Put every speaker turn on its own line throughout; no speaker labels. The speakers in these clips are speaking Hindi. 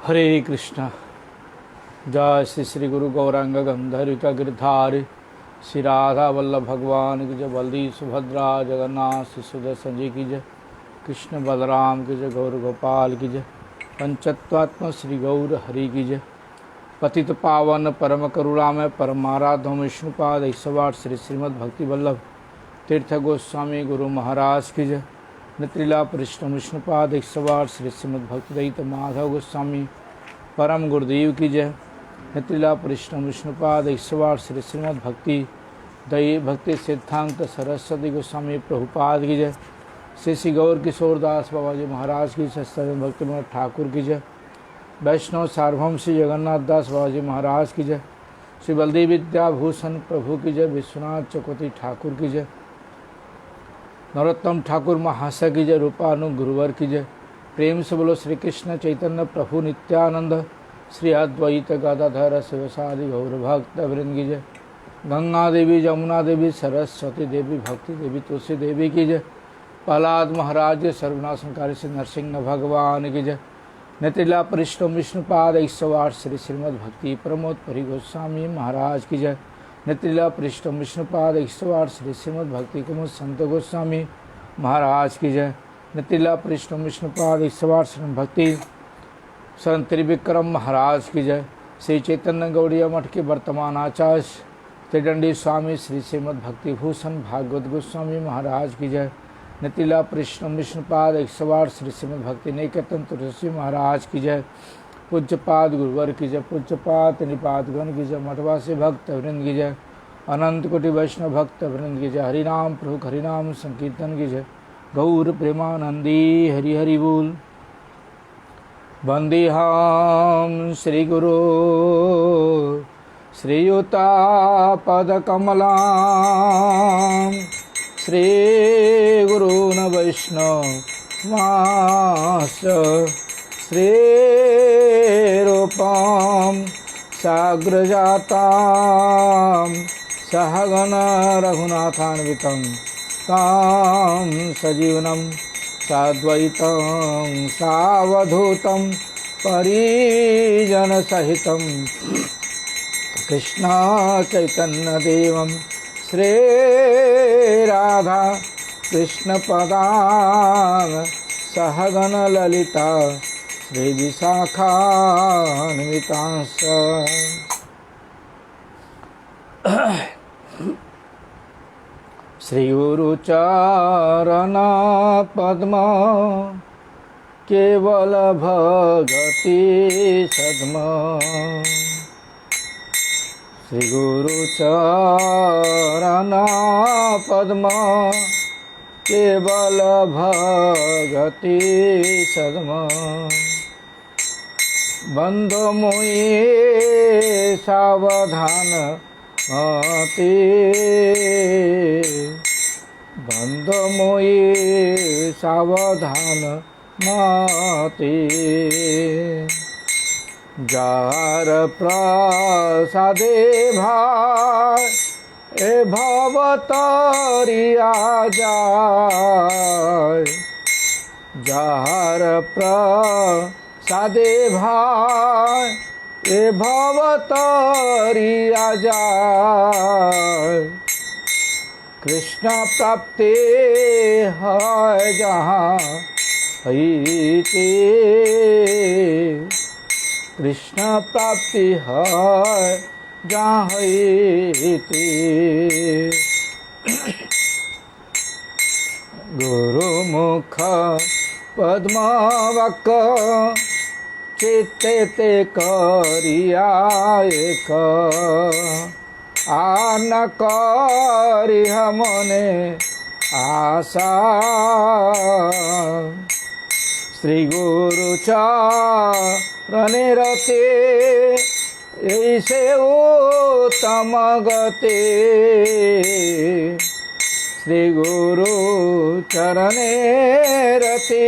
हरे कृष्णा। जय श्री श्री गुरु गौरांग गंधर्विका गिरधारी श्री राधा वल्लभ भगवान की जय। बलदेव सुभद्रा जगन्नाथ श्री सुदर्शन जी की जय। कृष्ण बलराम की जय। गौर गोपाल की जय। पंचत्वात्मा श्री गौर हरि की जय। पतित पावन परम करुणामय परमाराध्य विष्णुपाद ईश्वर श्री श्रीमद् भक्ति वल्लभ तीर्थ गोस्वामी गुरु महाराज की जय। नित्रिला परिष्ण विष्णुपाद ईश्वर श्री श्रीमद् भक्तिदयित माधव गोस्वामी परम गुरुदेव की जय। नित्रिला परिष्ण विष्णुपाद ईश्वर श्री श्रीमद् भक्ति दयी भक्ति सिद्धांत सरस्वती गोस्वामी प्रभुपाद की जय। श्री श्री गौर किशोर दास बाबा जी महाराज की जय। भक्ति ठाकुर की जय। वैष्णव सार्वभौम श्री जगन्नाथ दास बाबा जी महाराज की जय। श्री बलदेव विद्याभूषण प्रभु की जय। विश्वनाथ चकोती ठाकुर की जय। नरोत्तम ठाकुर महाशय की जय। रूपानु गुरुवर की जय। प्रेम से बोलो श्री कृष्ण चैतन्य प्रभु नित्यानंद श्री अद्वैत गदाधर शिवसादि गौर भक्त वृंद की जय। गंगा देवी जमुना देवी सरस्वती देवी भक्ति देवी तुलसी देवी की जय। प्रहलाद महाराज सर्वनाशनकारी श्री नरसिंह भगवान की जय। नितिला परिष्ण विष्णुपाद ईश्वर श्री श्रीमद् भक्ति प्रमोद परि गोस्वामी महाराज की जय। नितिला परिष्ण विष्णुपाद ईश्वर श्री श्रीमद् भक्ति कुमुद संत गोस्वामी महाराज की जय। नितिला परिष्ण विष्णुपाद ईश्वर श्री भक्ति संत त्रिविक्रम महाराज की जय। श्री चैतन्य गौड़िया मठ के वर्तमान आचार्य त्रिदंडी स्वामी श्री श्रीमद् भक्ति भूषण भागवत गोस्वामी महाराज की जय। नितिला परिष्ण विष्णुपाद ईश्वर श्री श्रीमद् भक्ति निकेतन तुलसी महाराज की जय। पूज्यपाद गुरुवर की जय। पूज्यपाद निपातगण की जय। मठवासी भक्त वृंद की जय। अनंत कोटि वैष्णव भक्त वृंद की जय। हरिनाम प्रभु हरिनाम संकीर्तन की जय। गौर प्रेमानंदी हरि हरि बोल। वंदेहम श्री गुरु श्रीयुता पद कमला श्री गुरुन वैष्णव मास श्री रूपम साग्रजातां सहगण रघुनाथान्वितं तां सजीवनं साद्वैतं सावधूतं परिजनसहितं कृष्ण चैतन्य देवं श्री राधा कृष्ण पदान सहगण ललिता श्री विशाखान्वितांश। श्री गुरु चरण पद्म केवल भगति सद्म। श्री गुरु चरण पद्म केवल भगति सद्म। बंधो मोहि सावधान मति बंधो मोहि सावधान मति। जार प्रसादे भाई ए भवतरिया जाय। जार प्रसादे भाई ए भवतरिया जाय। कृष्ण प्राप्ति है जहाँ हईते। कृष्ण प्राप्ति है जहाँ हईते। गुरुमुख पद्मवक चित्ते ते करिया एक। आन करिह मने आशा। श्री गुरु चरणे रते ऐसे उत्तम गते। श्री गुरु चरणे रते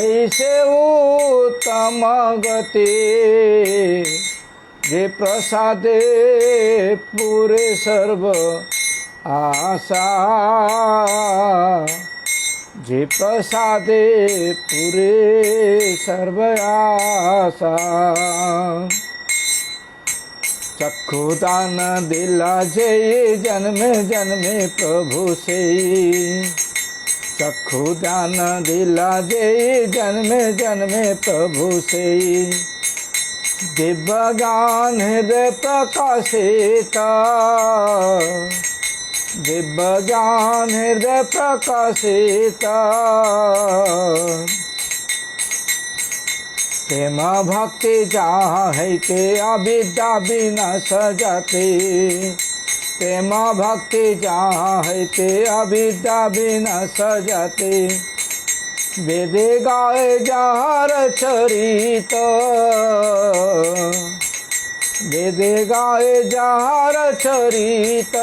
ऐसे उत्तम गते। जे प्रसादे पूरे सर्व आशा। जे प्रसादे पूरे सर्व आशा। चक्षुदान दिला जे जन्मे जन्मे प्रभु से। चक्षुदान दिला जे जन्मे जन्मे प्रभु से। दिव्य ज्ञान हृदय प्रकाशिता। दिव्य ज्ञान हृदय प्रकाशिता। प्रेम भक्ति जहाँ है के अविद्या विनाश जाते। प्रेम भक्ति जहाँ है ते अविद्या विनाश जाते। वेदे गाए जार चरित। वेदे गाए जार चरित।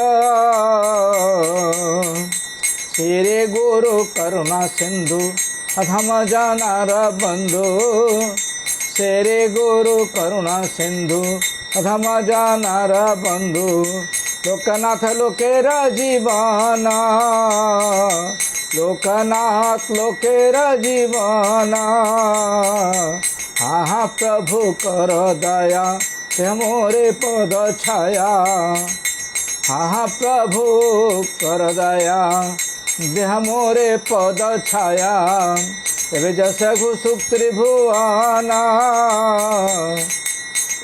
तेरे गुरु करुणा सिंधु अधम जनार बंधु। तेरे गुरु करुणा सिंधु अधम जनार बंधु। लोकनाथ लोकेर जीवना। लोकनाथ लोकेर जीवना। हाँ प्रभु कर दया ते मोरे पद छाया। हाँ प्रभु कर दया देह मोरे पद छाया। एबे जस घुसुक त्रिभुवना।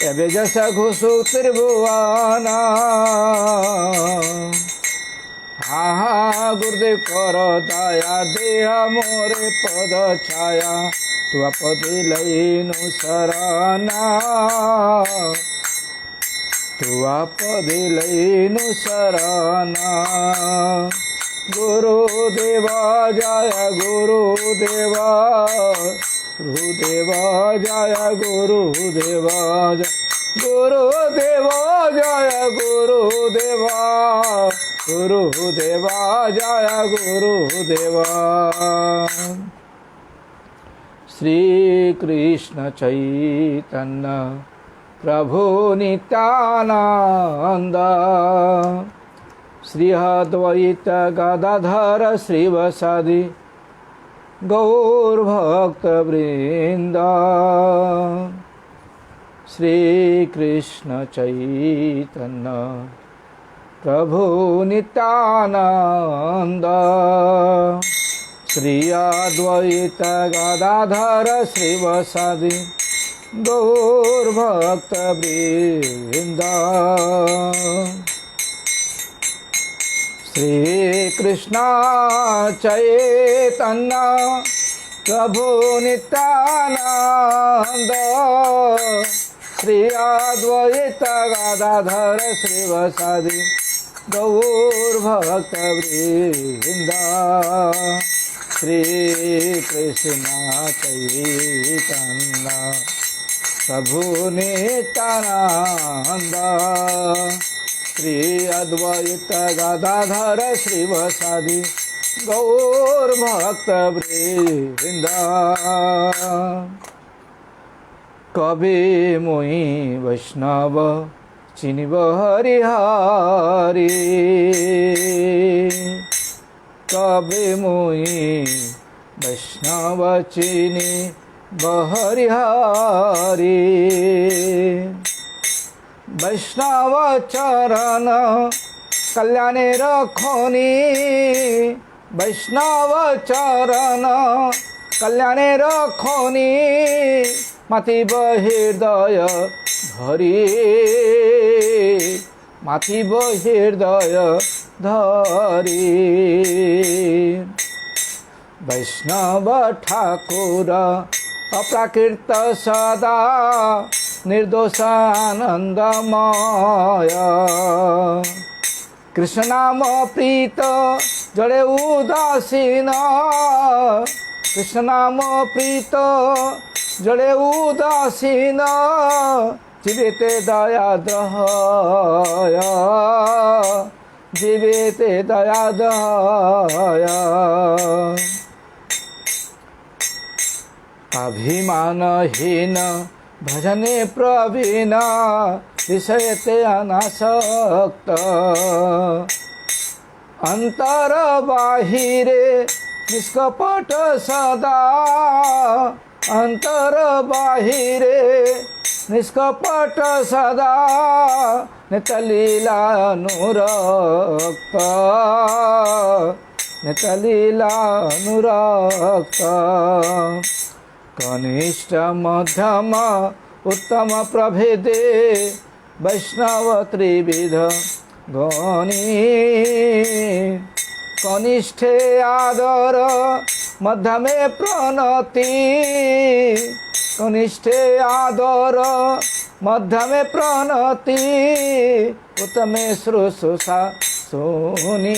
एबे जस घुसुक त्रिभुवना। हाँ गुरुदेव कर दया देह मोरे पद छाया। तू पदे लईनु शरणा। तू पदे लईनु शरणा। गुरुदेवा जय गुरुदेवा। गुरुदेवा जय गुरुदेवा। गुरुदेवा जय गुरुदेवा। गुरुदेवा जय गुरुदेवा। श्री कृष्ण चैतन्य प्रभु नित्यानंद। श्री अद्वैत गदाधर श्रीवासादि गौर भक्त वृंद। श्री कृष्ण चैतन्य प्रभु नित्यानंद। श्री अद्वैत गदाधर श्रीवासादि गौर भक्त वृंद। श्री कृष्ण चैतन्य प्रभु नित्यानंद। श्री अद्वैत गदाधर श्रीवासादि गौर भक्त वृंद। श्री कृष्ण चैतन्य प्रभु नित्यानंद। श्री अद्वैत गदाधर श्रीवासादि गौर भक्त वृंद। कबे मोहि वैष्णव चिनिब हरिहरि। कबे मोहि वैष्णव चिनिब हरिहरि। वैष्णव चरण कल्याणे रखोनी। वैष्णव चरण कल्याणे रखोनी। माथिब हृदय धरी। माथिब हृदय धरी। वैष्णव ठाकुर अप्राकृत सदा निर्दोष आनंदमय। कृष्ण नाम प्रीत जड़े उदासीन। कृष्ण नाम प्रीत जड़े उदासीन। जीविते दया दया। जीविते दया दया। अभिमानहीन भजने प्रवीण। विषयते अनासक्त। अंतर बाहिरे निष्कपट सदा अंतर बाहिरे निष्कपट सदा नितलीलानुरक्त नितलीलानुरक्त कनिष्ठ मध्यम उत्तम प्रभेदे वैष्णव त्रिविध गणी कनिष्ठे आदर मध्यमे प्रणति कनिष्ठे आदर मध्यमे प्रणति उत्तमे शुश्रूषा सुनी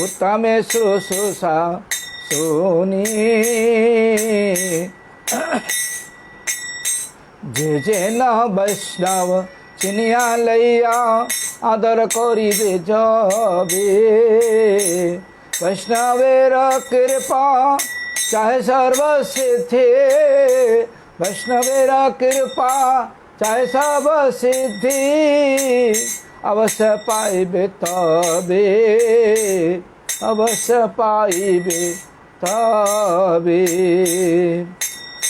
उत्तमे शुश्रूषा सुनी जे न वैष्णव चिनिया लैया आदर करिबे जबे वैष्णवेर कृपा चाहे सर्वसिद्धि वैष्णवेर कृपा चाहे सब सिद्धि अवश्य पाइबे तबे अवश्य पाइबे तबे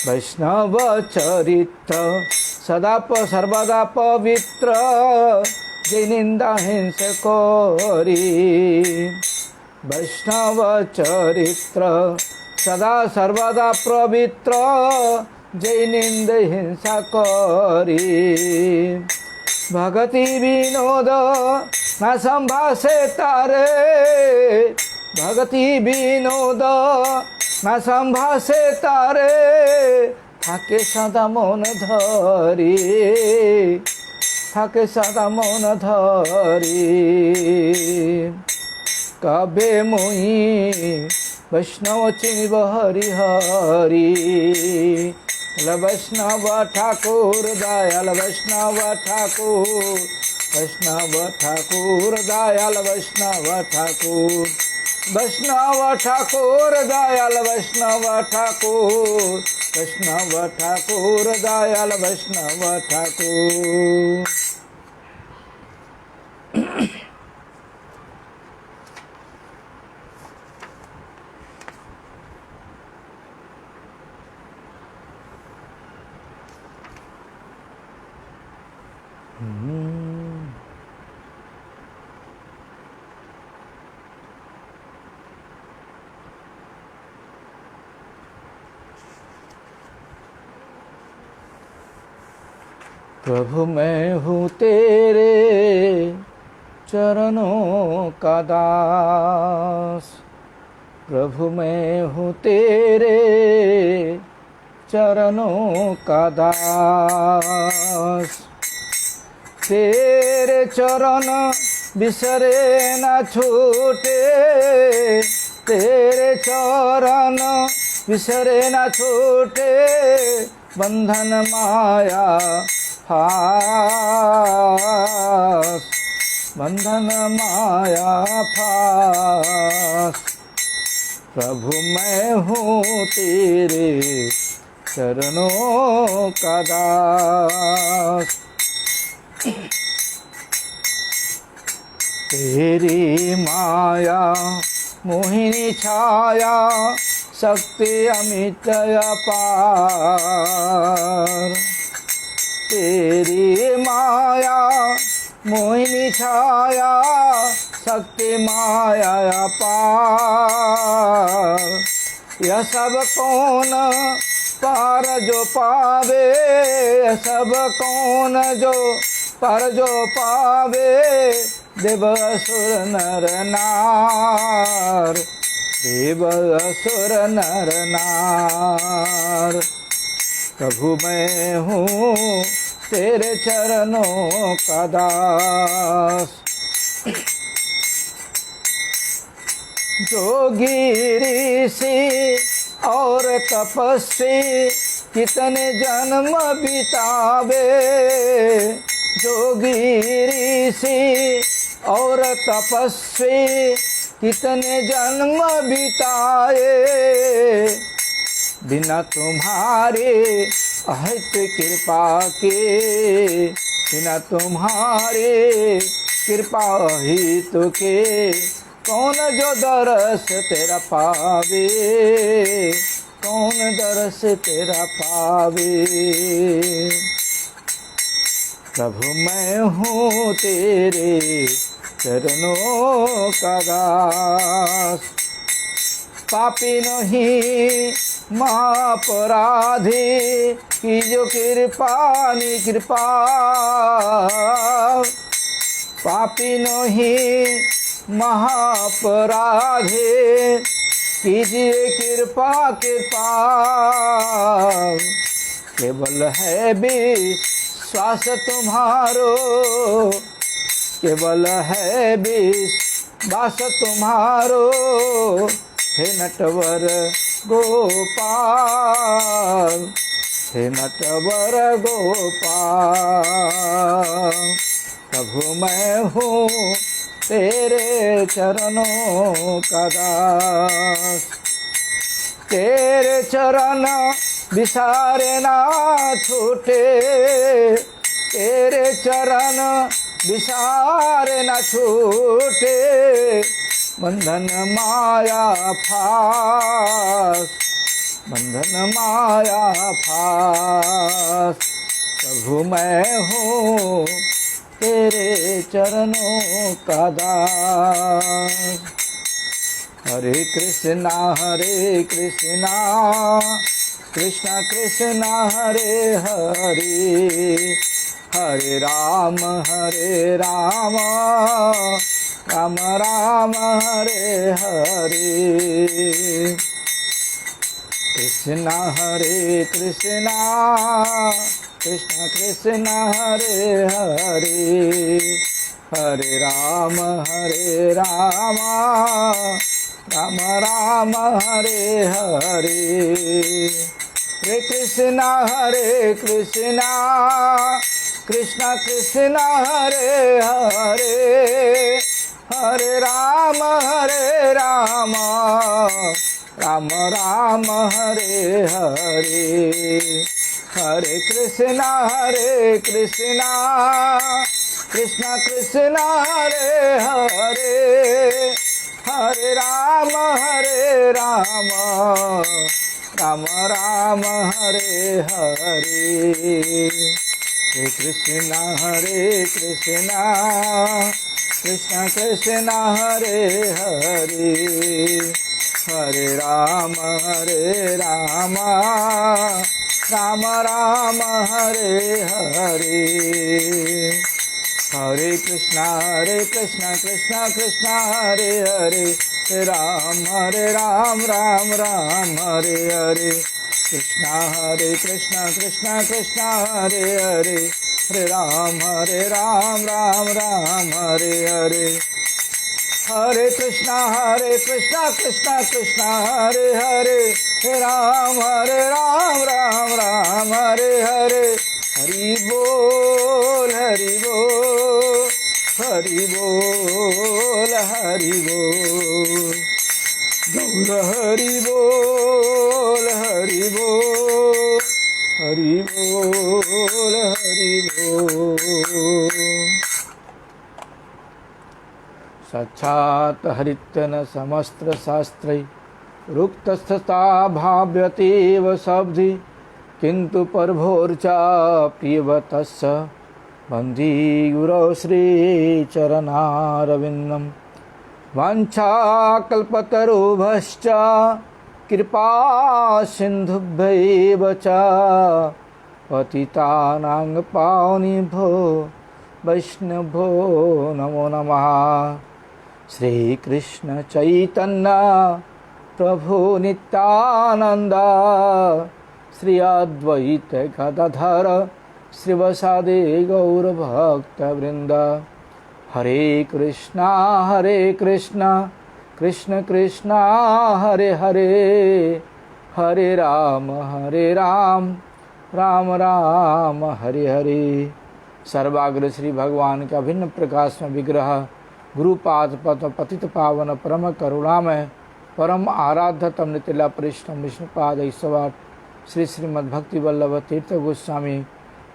वैष्णव चरित्र सदा सर्वदा पवित्र जे निंदा हिंसा करी वैष्णव चरित्र सदा सर्वदा पवित्र जे निंद हिंसा करी भगति विनोद न संभाषे तारे भगति विनोद न संभाषे तारे থাকে সদা মন ধরি থাকে সদা মন ধরি কবে মুই বৈষ্ণব চিনিব হরি হরি वैष्णव ठाकुर दयाल वैष्णव ठाकुर दयाल वैष्णव ठाकुर दयाल वैष्णव ठाकुर दयाल वैष्णव ठाकुर प्रभु मैं हूँ तेरे चरणों का दास प्रभु मैं हूँ तेरे चरणों का दास तेरे चरण बिसरे न छूटे तेरे चरण बिसरे न छूटे बंधन माया फास बंधन माया फास प्रभु मैं हूँ तेरे चरणों का दास तेरी माया मोहिनी छाया शक्ति अमित अपार तेरी माया मोहिनी छाया शक्ति माया अपार यह सब कौन पार जो पावे यह सब कौन जो पार जो पावे देव असुर नर नार देव असुर नर नार प्रभु मैं हूँ तेरे चरणों का दास जोगी ऋषि और तपस्वी कितने जन्म बितावे जोगी ऋषि और तपस्वी कितने जन्म बिताए बिना तुम्हारे अहित कृपा के बिना तुम्हारे कृपा हित के कौन जो दरस तेरा पावे, कौन दरस तेरा पावे। प्रभु मैं हूँ तेरे चरणों का दास, पापी नहीं महापराधी, की जो कृपा नि कृपा। पापी नहीं महापराधी, कीजिए कृपा कृपा। केवल है विश्वास तुम्हारो, केवल है विश्वास तुम्हारो। हे नटवर गोपाल, हे नटवर गोपाल। प्रभु मैं हूँ तेरे चरणों का दास, तेरे चरण बिसारे ना छूटे, तेरे चरण बिसारे ना छूटे। बंधन माया फास, बंधन माया फास। प्रभु मैं हूँ तेरे चरणों का दास। हरे कृष्णा कृष्णा कृष्णा हरे हरे, हरे राम राम राम हरे हरे। कृष्णा कृष्णा कृष्णा कृष्णा हरे हरे, हरे राम राम राम हरे हरे। हरे कृष्णा कृष्णा कृष्णा हरे हरे, हरे राम राम राम हरे हरे। हरे कृष्णा कृष्णा कृष्णा हरे हरे, हरे राम राम राम हरे हरे। हरे कृष्णा कृष्णा कृष्णा हरे हरे, हरे राम राम राम हरे हरे। हरे कृष्णा कृष्णा कृष्णा हरे हरे, हरे राम राम हरे हरे। कृष्णा कृष्णा कृष्णा हरे हरे, हरे राम राम हरे हरे। हरे कृष्णा कृष्णा कृष्णा हरे हरे, हरे राम राम हरे हरे। हरि बोल हरि बोल, हरि बोल हरि बोल। गौर हरि बोल हरि बोल, हरि बोल हरि बोल। साक्षात् हरित्यन समस्त्र शास्त्रै रुक्तस्तथा भाव्यतेव शब्दि, किन्तु परभोर्चा प्रियवतस्य वन्दे गुरौ श्रीचरणारविन्दं। वाञ्छाकल्पतरुभ्यश्च कृपा सिन्धुभ्यैव च, पतितानां पावनेभ्यो वैष्णवो नमो नमः। श्री कृष्ण चैतन्य प्रभु नित्यानंद, श्री अद्वैत गदाधर श्रीवासादि गौर भक्त वृंद। हरे कृष्णा कृष्ण कृष्णा हरे हरे, हरे राम राम राम हरे हरे। सर्वाग्र श्री भगवान का भिन्न प्रकाश में विग्रह, गुरुपाद पद पतित पावन परम करुणामय परम आराध्य तम नितिला परिश्रम विष्णुपाद ईश्वर श्री श्रीमद्भक्ति वल्लभ तीर्थ गोस्वामी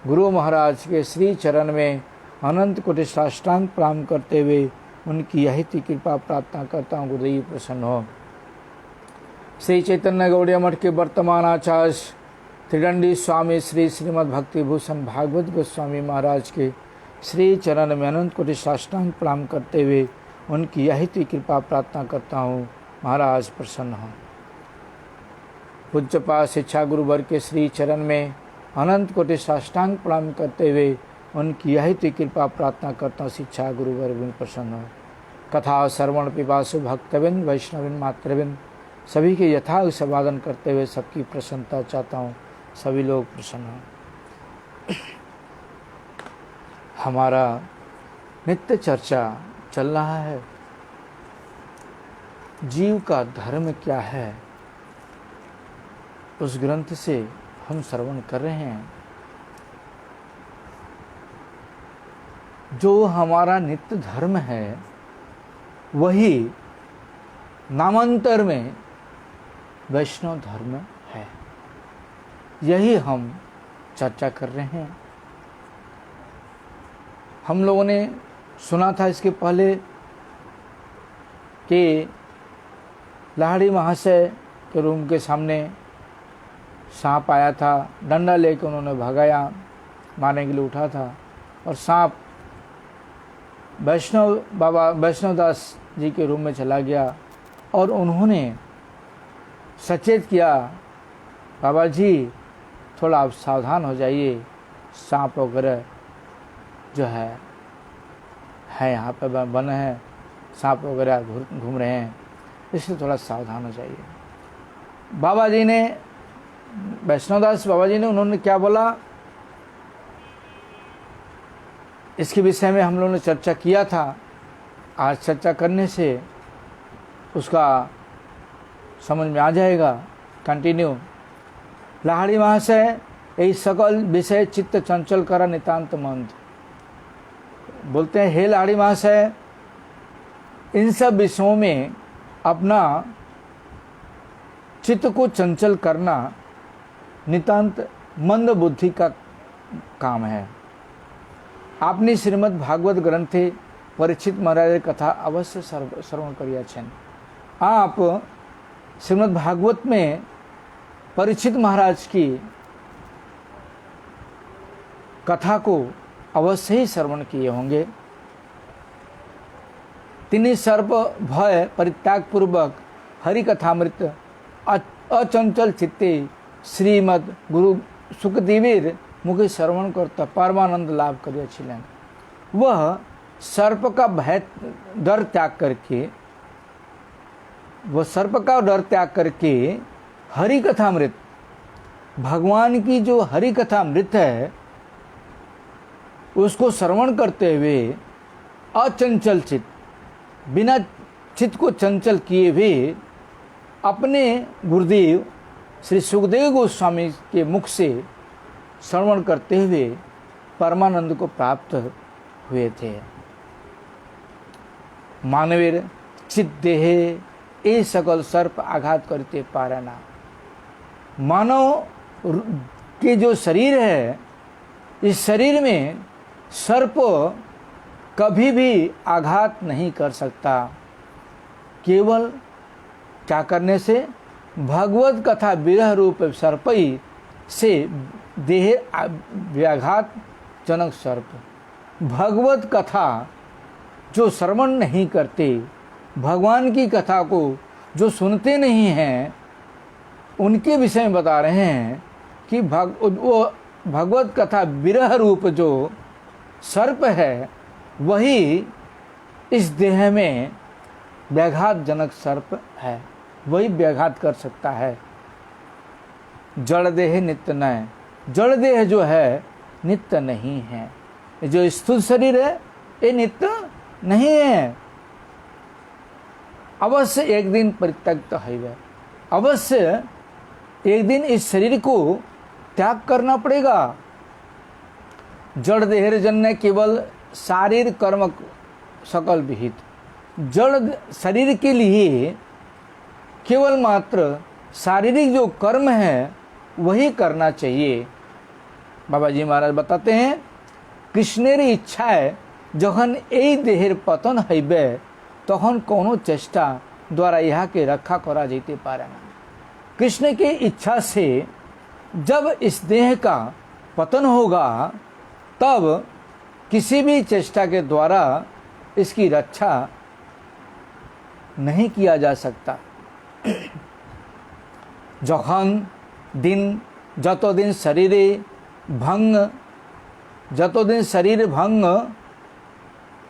गुरु महाराज के श्री चरण में अनंत कोटि साष्टांग प्रणाम करते हुए उनकी यही कृपा प्रार्थना करता हूँ, गुरुदेव प्रसन्न हो। श्री चैतन्य गौड़िया मठ के वर्तमान आचार्य त्रिदंडी स्वामी श्री श्रीमद् भक्ति भूषण भागवत गोस्वामी महाराज के श्री चरण में अनंत कोटि साष्टांग प्रणाम करते हुए उनकी यही कृपा प्रार्थना करता हूँ, महाराज प्रसन्न हो। पूज्यपाद शिक्षा गुरु वर्ग के श्री चरण में अनंत कोटि साष्टांग प्रणाम करते हुए उनकी यही कृपा प्रार्थना करता हूँ, शिक्षा गुरु वर्ग प्रसन्न हो। कथा श्रवण पिपासु भक्तविंद वैष्णविन मातृविंद सभी के यथार्थ संवादन करते हुए सबकी प्रसन्नता चाहता हूँ, सभी लोग प्रसन्न हों। हमारा नित्य चर्चा चल रहा है, जीव का धर्म क्या है, उस ग्रंथ से हम श्रवण कर रहे हैं। जो हमारा नित्य धर्म है वही नामांतर में वैष्णव धर्म है, यही हम चर्चा कर रहे हैं। हम लोगों ने सुना था इसके पहले कि लाहड़ी महाशय के रूम के सामने सांप आया था, डंडा लेकर उन्होंने भगाया, मारने के लिए उठा था, और सांप वैष्णवदास जी के रूम में चला गया और उन्होंने सचेत किया, बाबा जी थोड़ा आप सावधान हो जाइए, सांप वगैरह जो है यहाँ पे बने हैं, सांप वगैरह घूम रहे हैं, इसलिए थोड़ा सावधान हो जाइए। बाबा जी ने, वैष्णवदास बाबा जी ने, उन्होंने क्या बोला, इसके विषय में हम लोगों ने चर्चा किया था। आज चर्चा करने से उसका समझ में आ जाएगा। कंटिन्यू। लाहड़ी महाशय यही सकल विषय चित्त चंचल करा नितांत मंद, बोलते हैं, हे लाहड़ी महाशय, इन सब विषयों में अपना चित्त को चंचल करना नितांत मंद बुद्धि का काम है। आपने श्रीमद् भागवत ग्रंथे परीक्षित महाराज कथा अवश्य श्रवण करिया छेन। आप श्रीमद् भागवत में परीक्षित महाराज की कथा को अवश्य ही श्रवण किए होंगे। तिन्हीं सर्प भय परित्याग पूर्वक हरि कथामृत अचंचल चित्ते श्रीमद् गुरु सुखदेवीर मुखे श्रवण करता परमानंद लाभ करिया छिलेन। वह सर्प का भय डर त्याग करके हरि कथामृत, भगवान की जो हरि कथामृत है उसको श्रवण करते हुए अचंचल चित्त, बिना चित्त को चंचल किए हुए अपने गुरुदेव श्री सुखदेव गोस्वामी के मुख से श्रवण करते हुए परमानंद को प्राप्त हुए थे। मानवीर चित देहे ए सकल सर्प आघात करते पारना। मानव के जो शरीर है, इस शरीर में सर्प कभी भी आघात नहीं कर सकता। केवल क्या करने से, भगवत कथा विरह रूप सर्पई से देह व्याघात जनक सर्प। भगवत कथा जो श्रवण नहीं करते, भगवान की कथा को जो सुनते नहीं हैं, उनके विषय में बता रहे हैं कि वो भगवत कथा विरह रूप जो सर्प है वही इस देह में व्याघात जनक सर्प है, वही व्याघात कर सकता है। जड़ देह नित्य नय, जड़ देह जो है नित्य नहीं है। जो स्थूल शरीर है ये नित्य नहीं है, अवश्य एक दिन परित्यक्त है। अवश्य एक दिन इस शरीर को त्याग करना पड़ेगा। जड़ देह जन्य केवल शारीरिक कर्म सकल विहित। जड़ शरीर के लिए केवल मात्र शारीरिक जो कर्म है वही करना चाहिए। बाबा जी महाराज बताते हैं, कृष्णेरी इच्छा है जखन এই দেহের पतन হইবে তখন कोनो चेष्टा द्वारा यह के रक्षा करा जाते पारे ना। कृष्ण की इच्छा से जब इस देह का पतन होगा तब किसी भी चेष्टा के द्वारा इसकी रक्षा नहीं किया जा सकता। जखन दिन যতদিন शरीरे भंग যতদিন शरीर भंग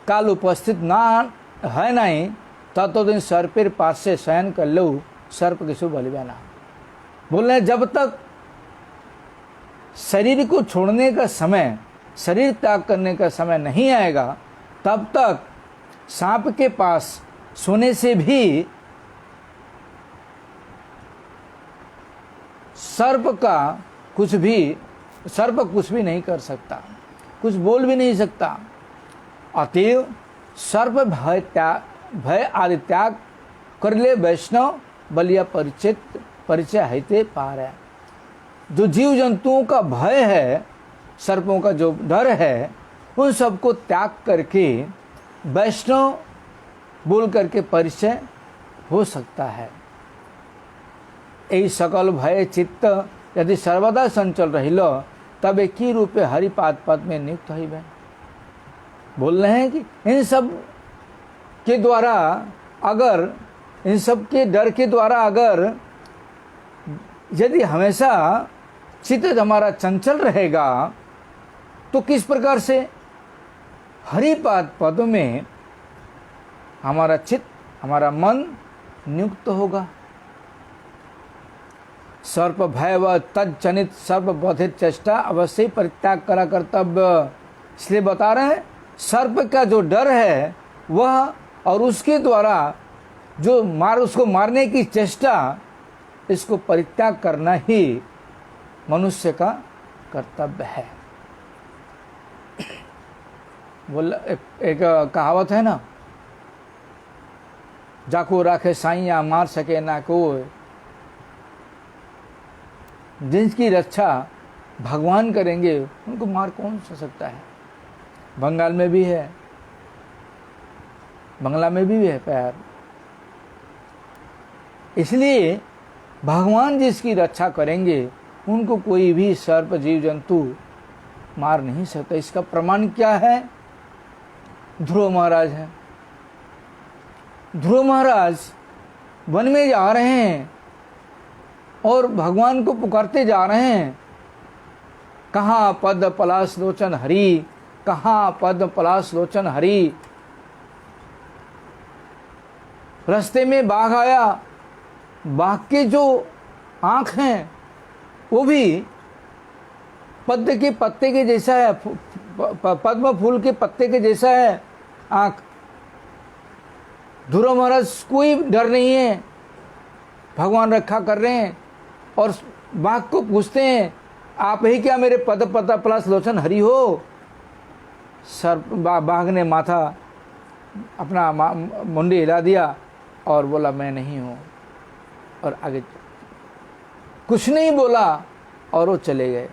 काल उपस्थित ना है नहीं ततोदिन सर्पेर पास से शयन कर लो सर्प किसु बलिबे ना। बोल रहे जब तक शरीर को छोड़ने का समय, शरीर त्याग करने का समय नहीं आएगा तब तक सांप के पास सोने से भी सर्प कुछ भी नहीं कर सकता, कुछ बोल भी नहीं सकता। अतएव सर्प भय आदि त्याग कर ले वैष्णव बलिया परिचय हैते पार है। जो जीव जंतुओं का भय है, सर्पों का जो डर है, उन सबको त्याग करके वैष्णव बोल करके परिचय हो सकता है। यही सकल भय चित्त यदि सर्वदा संचल रहिलो तब एक ही रूपे हरिपाद पद में नियुक्त होइबे। बोल रहे हैं कि इन सब के द्वारा अगर इन सब के डर के द्वारा अगर यदि हमेशा चित्त हमारा चंचल रहेगा तो किस प्रकार से हरिपाद पद में हमारा चित्त, हमारा मन नियुक्त होगा। सर्प भय व तजनित सर्प बधित चेष्टा अवश्य परित्याग करा कर्तव्य। इसलिए बता रहे हैं सर्प का जो डर है वह और उसके द्वारा जो उसको मारने की चेष्टा, इसको परित्याग करना ही मनुष्य का कर्तव्य है। बोल एक कहावत है ना, जाको राखे साइया मार सके ना कोई। जिनकी रक्षा भगवान करेंगे उनको मार कौन सकता है। बंगाल में भी है, बंगला में भी है पैर। इसलिए भगवान जिसकी रक्षा करेंगे उनको कोई भी सर्प जीव जंतु मार नहीं सकता। इसका प्रमाण क्या है? ध्रुव महाराज है। ध्रुव महाराज वन में जा रहे हैं और भगवान को पुकारते जा रहे हैं, कहाँ पद पलाश लोचन हरि, कहाँ पद पलाश लोचन हरि। रास्ते में बाघ आया, बाघ के जो आँख हैं वो भी पद्म के पत्ते के जैसा है, पद्म फूल के पत्ते के जैसा है आँख। ध्रुव महाराज कोई डर नहीं है, भगवान रक्षा कर रहे हैं और बाघ को पूछते हैं आप ही क्या मेरे पद पता प्लस लोचन हरि हो? बाघ ने माथा अपना मुंडी हिला दिया और बोला मैं नहीं हूँ, और आगे कुछ नहीं बोला और वो चले गए।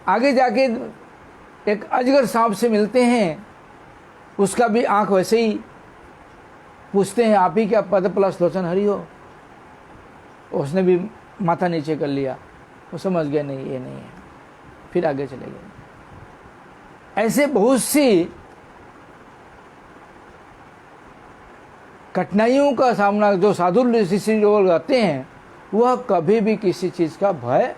आगे जाके एक अजगर सांप से मिलते हैं, उसका भी आंख वैसे ही, पूछते हैं आप ही क्या पद प्लस लोचन हरि हो? उसने भी माथा नीचे कर लिया, वो समझ गया नहीं ये नहीं है, फिर आगे चले गए। ऐसे बहुत सी कठिनाइयों का सामना जो साधु ऋषि लोग आते हैं वह कभी भी किसी चीज़ का भय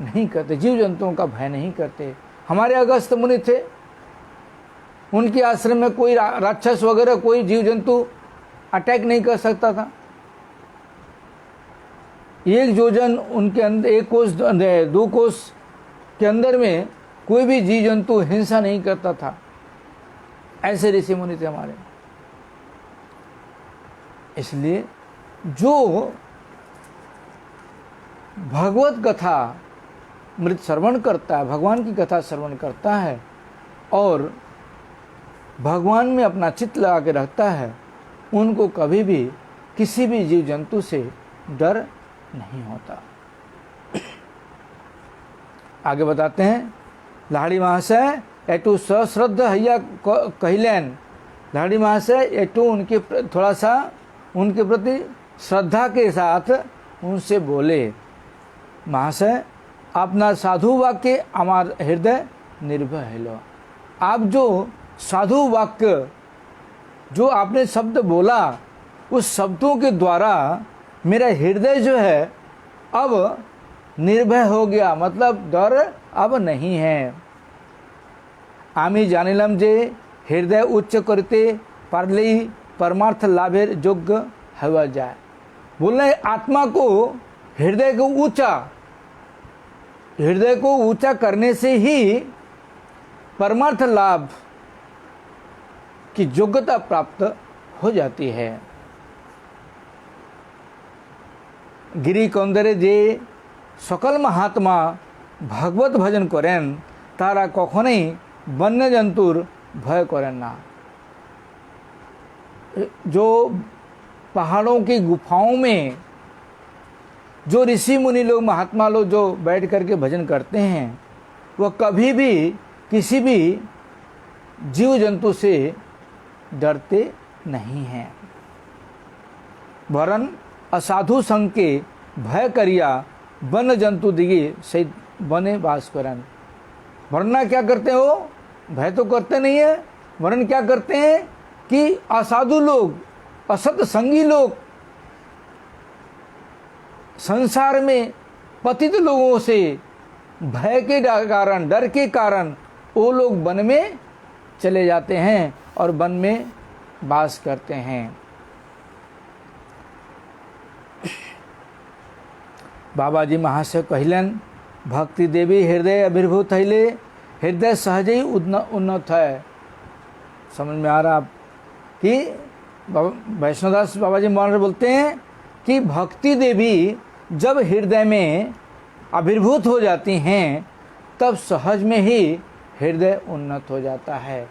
नहीं करते, जीव जंतुओं का भय नहीं करते। हमारे अगस्त मुनि थे, उनके आश्रम में कोई राक्षस वगैरह कोई जीव जंतु अटैक नहीं कर सकता था। एक योजन उनके अंदर, एक कोस दो कोस के अंदर में कोई भी जीव जंतु हिंसा नहीं करता था। ऐसे ऋषि मुनि थे हमारे। इसलिए जो भगवत कथा मृत श्रवण करता है, भगवान की कथा श्रवण करता है और भगवान में अपना चित्त लगा के रखता है, उनको कभी भी किसी भी जीव जंतु से डर नहीं होता। आगे बताते हैं, लाड़ी महाशय एटू सश्रद्ध हैया कहलेन लाड़ी महाशय, एटू उनके थोड़ा सा उनके प्रति श्रद्धा के साथ उनसे बोले, महाशय अपना साधु वाक्य हमार हृदय निर्भय हेलो। आप जो साधु वाक्य जो आपने शब्द बोला, उस शब्दों के द्वारा मेरा हृदय जो है अब निर्भय हो गया, मतलब डर अब नहीं है। आमी जानिलाम जे हृदय उच्च करते पारलेई परमार्थ लाभेर योग्य हवा जाए। बोल रहे आत्मा को हृदय को ऊंचा करने से ही परमार्थ लाभ की योग्यता प्राप्त हो जाती है। गिरी कंदरे जे सकल महात्मा भगवत भजन करें तारा कखनई वन्य जंतुर भय करें ना। जो पहाड़ों की गुफाओं में जो ऋषि मुनि लोग महात्मा लोग जो बैठ करके भजन करते हैं, वह कभी भी किसी भी जीव जंतु से डरते नहीं हैं, वरन असाधु संग के भय करिया वन जंतु दिगी सहित बने वास करन। वरना क्या करते हो, भय तो करते नहीं है, वरन क्या करते हैं कि असाधु लोग, असत संगी लोग, संसार में पतित लोगों से भय के कारण, डर के कारण वो लोग वन में चले जाते हैं और वन में वास करते हैं। बाबाजी महाशय कहलन, भक्ति देवी हृदय अभिर्भूत हैले, हृदय सहज ही उन्नत है। समझ में आ रहा कि वैष्णोदास बाबाजी महाराज बोलते हैं कि भक्ति देवी जब हृदय में आविर्भूत हो जाती हैं, तब सहज में ही हृदय उन्नत हो जाता है।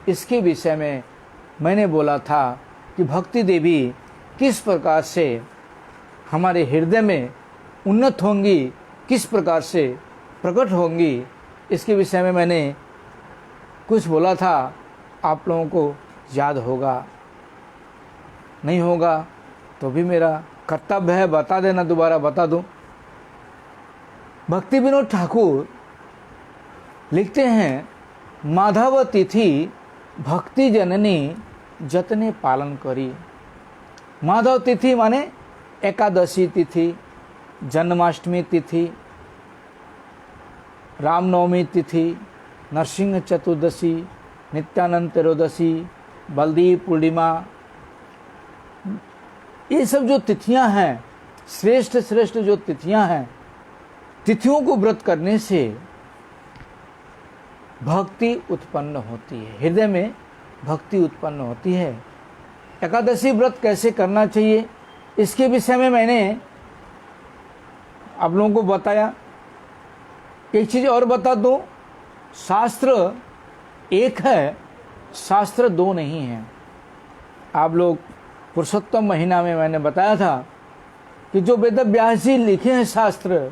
इसके विषय में मैंने बोला था कि भक्ति देवी किस प्रकार से हमारे हृदय में उन्नत होंगी, किस प्रकार से प्रकट होंगी, इसके विषय में मैंने कुछ बोला था। आप लोगों को याद होगा, नहीं होगा तो भी मेरा कर्तव्य है बता देना, दोबारा बता दूं। भक्ति विनोद ठाकुर लिखते हैं, माधव तिथि भक्ति जननी जतने पालन करी। माधव तिथि माने एकादशी तिथि, जन्माष्टमी तिथि, रामनवमी तिथि, नरसिंह चतुर्दशी, नित्यानंद त्रयोदशी, बलदेव पूर्णिमा, ये सब जो तिथियां हैं, श्रेष्ठ श्रेष्ठ जो तिथियां हैं, तिथियों को व्रत करने से भक्ति उत्पन्न होती है, हृदय में भक्ति उत्पन्न होती है। एकादशी व्रत कैसे करना चाहिए, इसके विषय में मैंने आप लोगों को बताया। एक चीज़ और बता दूं, शास्त्र एक है, शास्त्र दो नहीं है। आप लोग पुरुषोत्तम महीना में मैंने बताया था कि जो वेद व्यास जी लिखे हैं शास्त्र,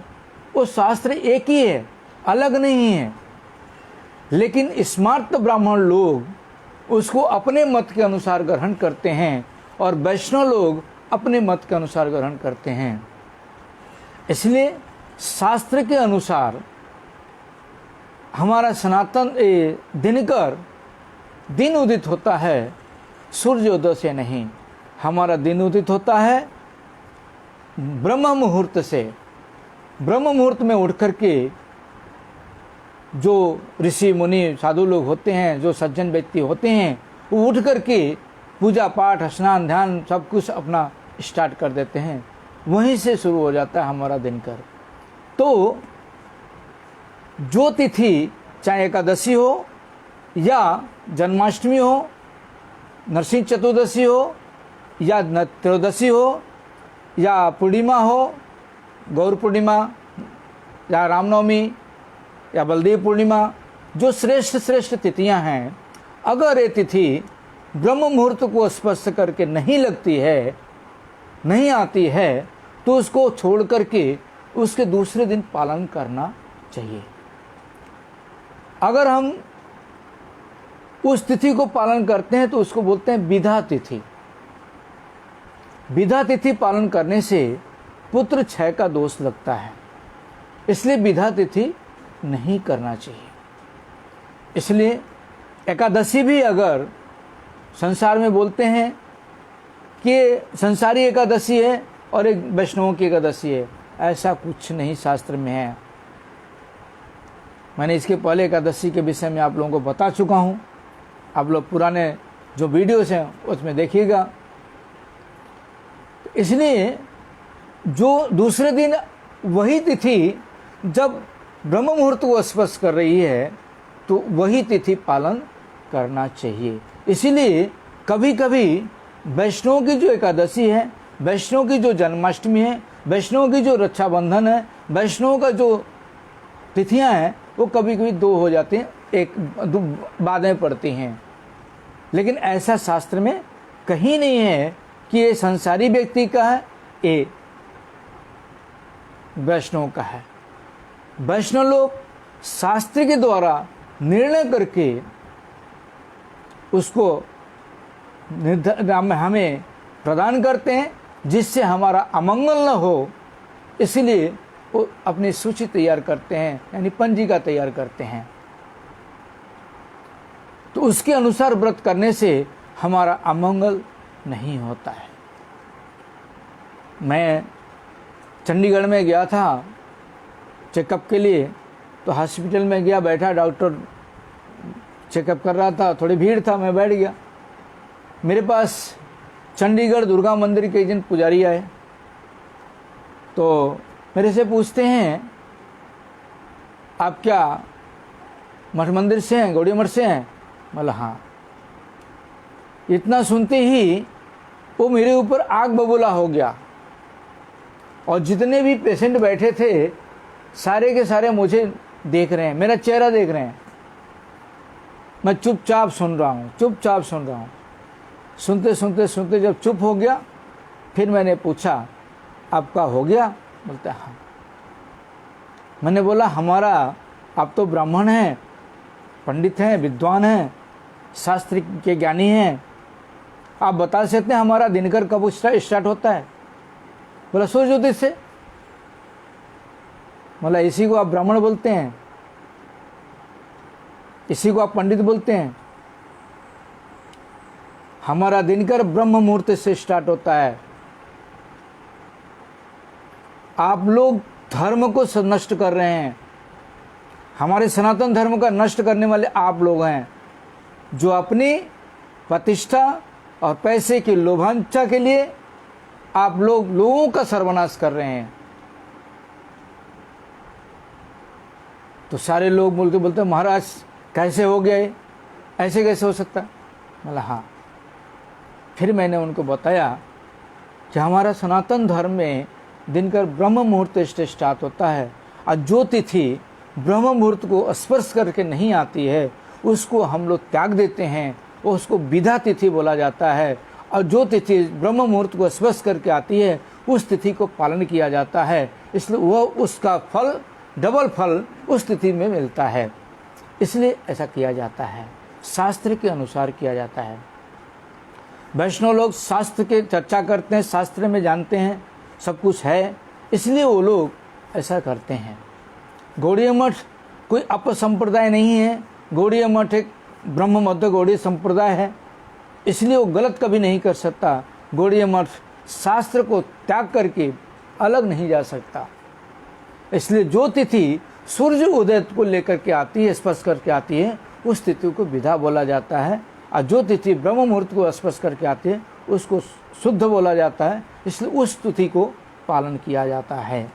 वो शास्त्र एक ही है, अलग नहीं है। लेकिन स्मार्त ब्राह्मण लोग उसको अपने मत के अनुसार ग्रहण करते हैं और वैष्णव लोग अपने मत के अनुसार ग्रहण करते हैं। इसलिए शास्त्र के अनुसार हमारा सनातन दिनकर दिन उदित होता है, सूर्योदय से नहीं। हमारा दिन उदित होता है ब्रह्म मुहूर्त से। ब्रह्म मुहूर्त में उठ करके जो ऋषि मुनि साधु लोग होते हैं, जो सज्जन व्यक्ति होते हैं, वो उठ करके पूजा पाठ, स्नान ध्यान सब कुछ अपना स्टार्ट कर देते हैं। वहीं से शुरू हो जाता है हमारा दिनकर। तो जो तिथि, चाहे एकादशी हो या जन्माष्टमी हो, नरसिंह चतुर्दशी हो या त्रयोदशी हो या पूर्णिमा हो, गौर पूर्णिमा या रामनवमी या बलदेव पूर्णिमा, जो श्रेष्ठ श्रेष्ठ तिथियां हैं, अगर ये तिथि ब्रह्म मुहूर्त को स्पर्श करके नहीं लगती है, नहीं आती है, तो उसको छोड़ करके उसके दूसरे दिन पालन करना चाहिए। अगर हम उस तिथि को पालन करते हैं तो उसको बोलते हैं विधा तिथि। विधा तिथि पालन करने से पुत्र क्षय का दोष लगता है, इसलिए विधा तिथि नहीं करना चाहिए। इसलिए एकादशी भी अगर संसार में बोलते हैं कि संसारी एकादशी है और एक वैष्णवों की एकादशी है, ऐसा कुछ नहीं शास्त्र में है। मैंने इसके पहले एकादशी के विषय में आप लोगों को बता चुका हूँ, आप लोग पुराने जो वीडियोस हैं उसमें देखिएगा। इसलिए जो दूसरे दिन वही तिथि जब ब्रह्म मुहूर्त को स्पर्श कर रही है तो वही तिथि पालन करना चाहिए। इसीलिए कभी कभी वैष्णव की जो एकादशी है, वैष्णव की जो जन्माष्टमी है, वैष्णव की जो रक्षाबंधन है, वैष्णव का जो तिथियां हैं, वो कभी कभी दो हो जाती हैं, एक बाधाएं पड़ती हैं। लेकिन ऐसा शास्त्र में कहीं नहीं है कि ये संसारी व्यक्ति का है, ये वैष्णव का है। वैष्णव लोग शास्त्र के द्वारा निर्णय करके उसको हमें प्रदान करते हैं, जिससे हमारा अमंगल न हो। इसलिए वो अपनी सूची तैयार करते हैं, यानी पंजिका तैयार करते हैं। तो उसके अनुसार व्रत करने से हमारा अमंगल नहीं होता है। मैं चंडीगढ़ में गया था चेकअप के लिए, तो हॉस्पिटल में गया, बैठा, डॉक्टर चेकअप कर रहा था, थोड़ी भीड़ था, मैं बैठ गया। मेरे पास चंडीगढ़ दुर्गा मंदिर के एक जन पुजारी आए, तो मेरे से पूछते हैं, आप क्या मठ मंदिर से हैं, गौड़ी मठ से हैं? बोला हाँ। इतना सुनते ही वो मेरे ऊपर आग बबूला हो गया, और जितने भी पेशेंट बैठे थे सारे के सारे मुझे देख रहे हैं, मेरा चेहरा देख रहे हैं। मैं चुपचाप सुन रहा हूँ, चुपचाप सुन रहा हूँ। सुनते सुनते सुनते जब चुप हो गया, फिर मैंने पूछा, आपका हो गया? बोलते हाँ। मैंने बोला, हमारा, आप तो ब्राह्मण हैं, पंडित हैं, विद्वान हैं, शास्त्र के ज्ञानी हैं, आप बता सकते हैं हमारा दिनकर कब स्टार्ट होता है? बोला सूर्य ज्योतिष से। बोला इसी को आप ब्राह्मण बोलते हैं, इसी को आप पंडित बोलते हैं? हमारा दिनकर ब्रह्म मुहूर्त से स्टार्ट होता है। आप लोग धर्म को नष्ट कर रहे हैं, हमारे सनातन धर्म का नष्ट करने वाले आप लोग हैं, जो अपनी प्रतिष्ठा और पैसे की लोभांछा के लिए आप लोगों का सर्वनाश कर रहे हैं। तो सारे लोग बोलते महाराज कैसे हो गया ये, ऐसे कैसे हो सकता? बोला हाँ। फिर मैंने उनको बताया कि हमारा सनातन धर्म में दिनकर ब्रह्म मुहूर्त से स्टार्ट होता है, और जो तिथि ब्रह्म मुहूर्त को स्पर्श करके नहीं आती है उसको हम लोग त्याग देते हैं, उसको विधा तिथि बोला जाता है। और जो तिथि ब्रह्म मुहूर्त को स्पर्श करके आती है उस तिथि को पालन किया जाता है, इसलिए वह उसका फल, डबल फल उस तिथि में मिलता है। इसलिए ऐसा किया जाता है, शास्त्र के अनुसार किया जाता है। वैष्णव लोग शास्त्र के चर्चा करते हैं, शास्त्र में जानते हैं, सब कुछ है, इसलिए वो लोग ऐसा करते हैं। गौड़ीय मठ कोई अपसंप्रदाय नहीं है, गौड़ीय मठ एक ब्रह्म मध्य गौड़ीय संप्रदाय है, इसलिए वो गलत कभी नहीं कर सकता। गौड़ीय मठ शास्त्र को त्याग करके अलग नहीं जा सकता। इसलिए जो तिथि सूर्य उदय को लेकर के आती है, स्पर्श करके आती है, उस तिथि को विधा बोला जाता है, और जो तिथि ब्रह्म मुहूर्त को स्पर्श करके आती है उसको शुद्ध बोला जाता है। इसलिए उस तिथि को पालन किया जाता है।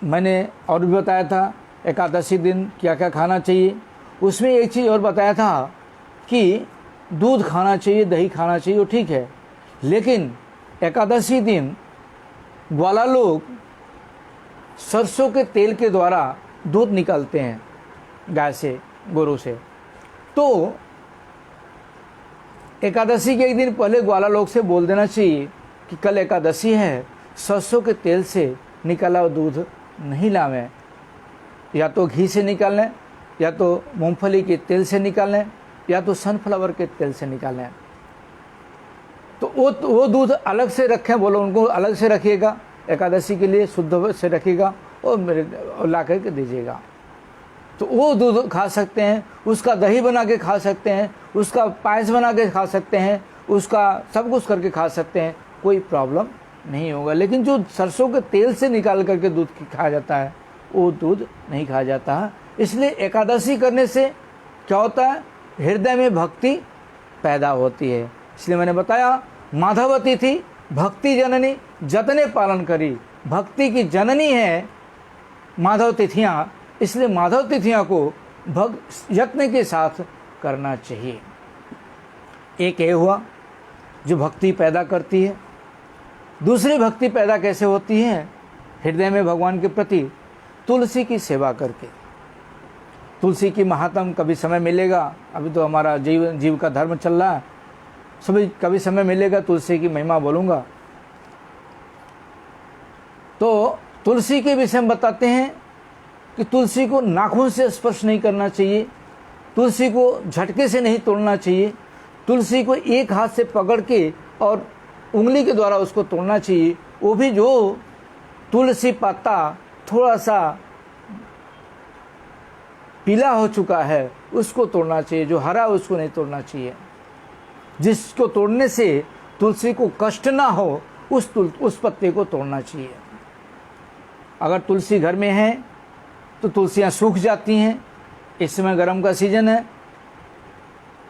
मैंने और भी बताया था एकादशी दिन क्या क्या खाना चाहिए, उसमें एक चीज़ और बताया था कि दूध खाना चाहिए, दही खाना चाहिए, वो ठीक है, लेकिन एकादशी दिन ग्वाला लोग सरसों के तेल के द्वारा दूध निकालते हैं गाय से, गोरू से। तो एकादशी के एक दिन पहले ग्वाला लोग से बोल देना चाहिए कि कल एकादशी है, सरसों के तेल से निकाला हुआ दूध नहीं लावें, या तो घी से निकाल लें या तो मूंगफली के तेल से निकालें या तो सनफ्लावर के तेल से निकालें। तो वो दूध अलग से रखें, बोलो उनको अलग से रखिएगा, एकादशी के लिए शुद्ध से रखिएगा और मेरे ला करके दीजिएगा। तो वो दूध खा सकते हैं, उसका दही बना के खा सकते हैं, उसका पायस बना के खा सकते हैं, उसका सब कुछ करके खा सकते हैं, कोई प्रॉब्लम नहीं होगा। लेकिन जो सरसों के तेल से निकाल करके दूध खाया जाता है वो दूध नहीं खाया जाता है। इसलिए एकादशी करने से क्या होता है, हृदय में भक्ति पैदा होती है। इसलिए मैंने बताया माधवती थी भक्ति जननी जतने पालन करी, भक्ति की जननी है माधव तिथियाँ, इसलिए माधव तिथियाँ को यत्न के साथ करना चाहिए। एक ये हुआ जो भक्ति पैदा करती है। दूसरी भक्ति पैदा कैसे होती है हृदय में भगवान के प्रति, तुलसी की सेवा करके। तुलसी की महात्म कभी समय मिलेगा, अभी तो हमारा जीव का धर्म चल रहा है, सभी कभी समय मिलेगा तुलसी की महिमा बोलूँगा। तो तुलसी के विषय में बताते हैं कि तुलसी को नाखून से स्पर्श नहीं करना चाहिए, तुलसी को झटके से नहीं तोड़ना चाहिए, तुलसी को एक हाथ से पकड़ के और उंगली के द्वारा उसको तोड़ना चाहिए। वो भी जो तुलसी पत्ता थोड़ा सा पीला हो चुका है उसको तोड़ना चाहिए, जो हरा उसको नहीं तोड़ना चाहिए। जिसको तोड़ने से तुलसी को कष्ट ना हो उस पत्ते को तोड़ना चाहिए। अगर तुलसी घर में है तो तुलसियाँ सूख जाती हैं, इस समय गर्म का सीजन है,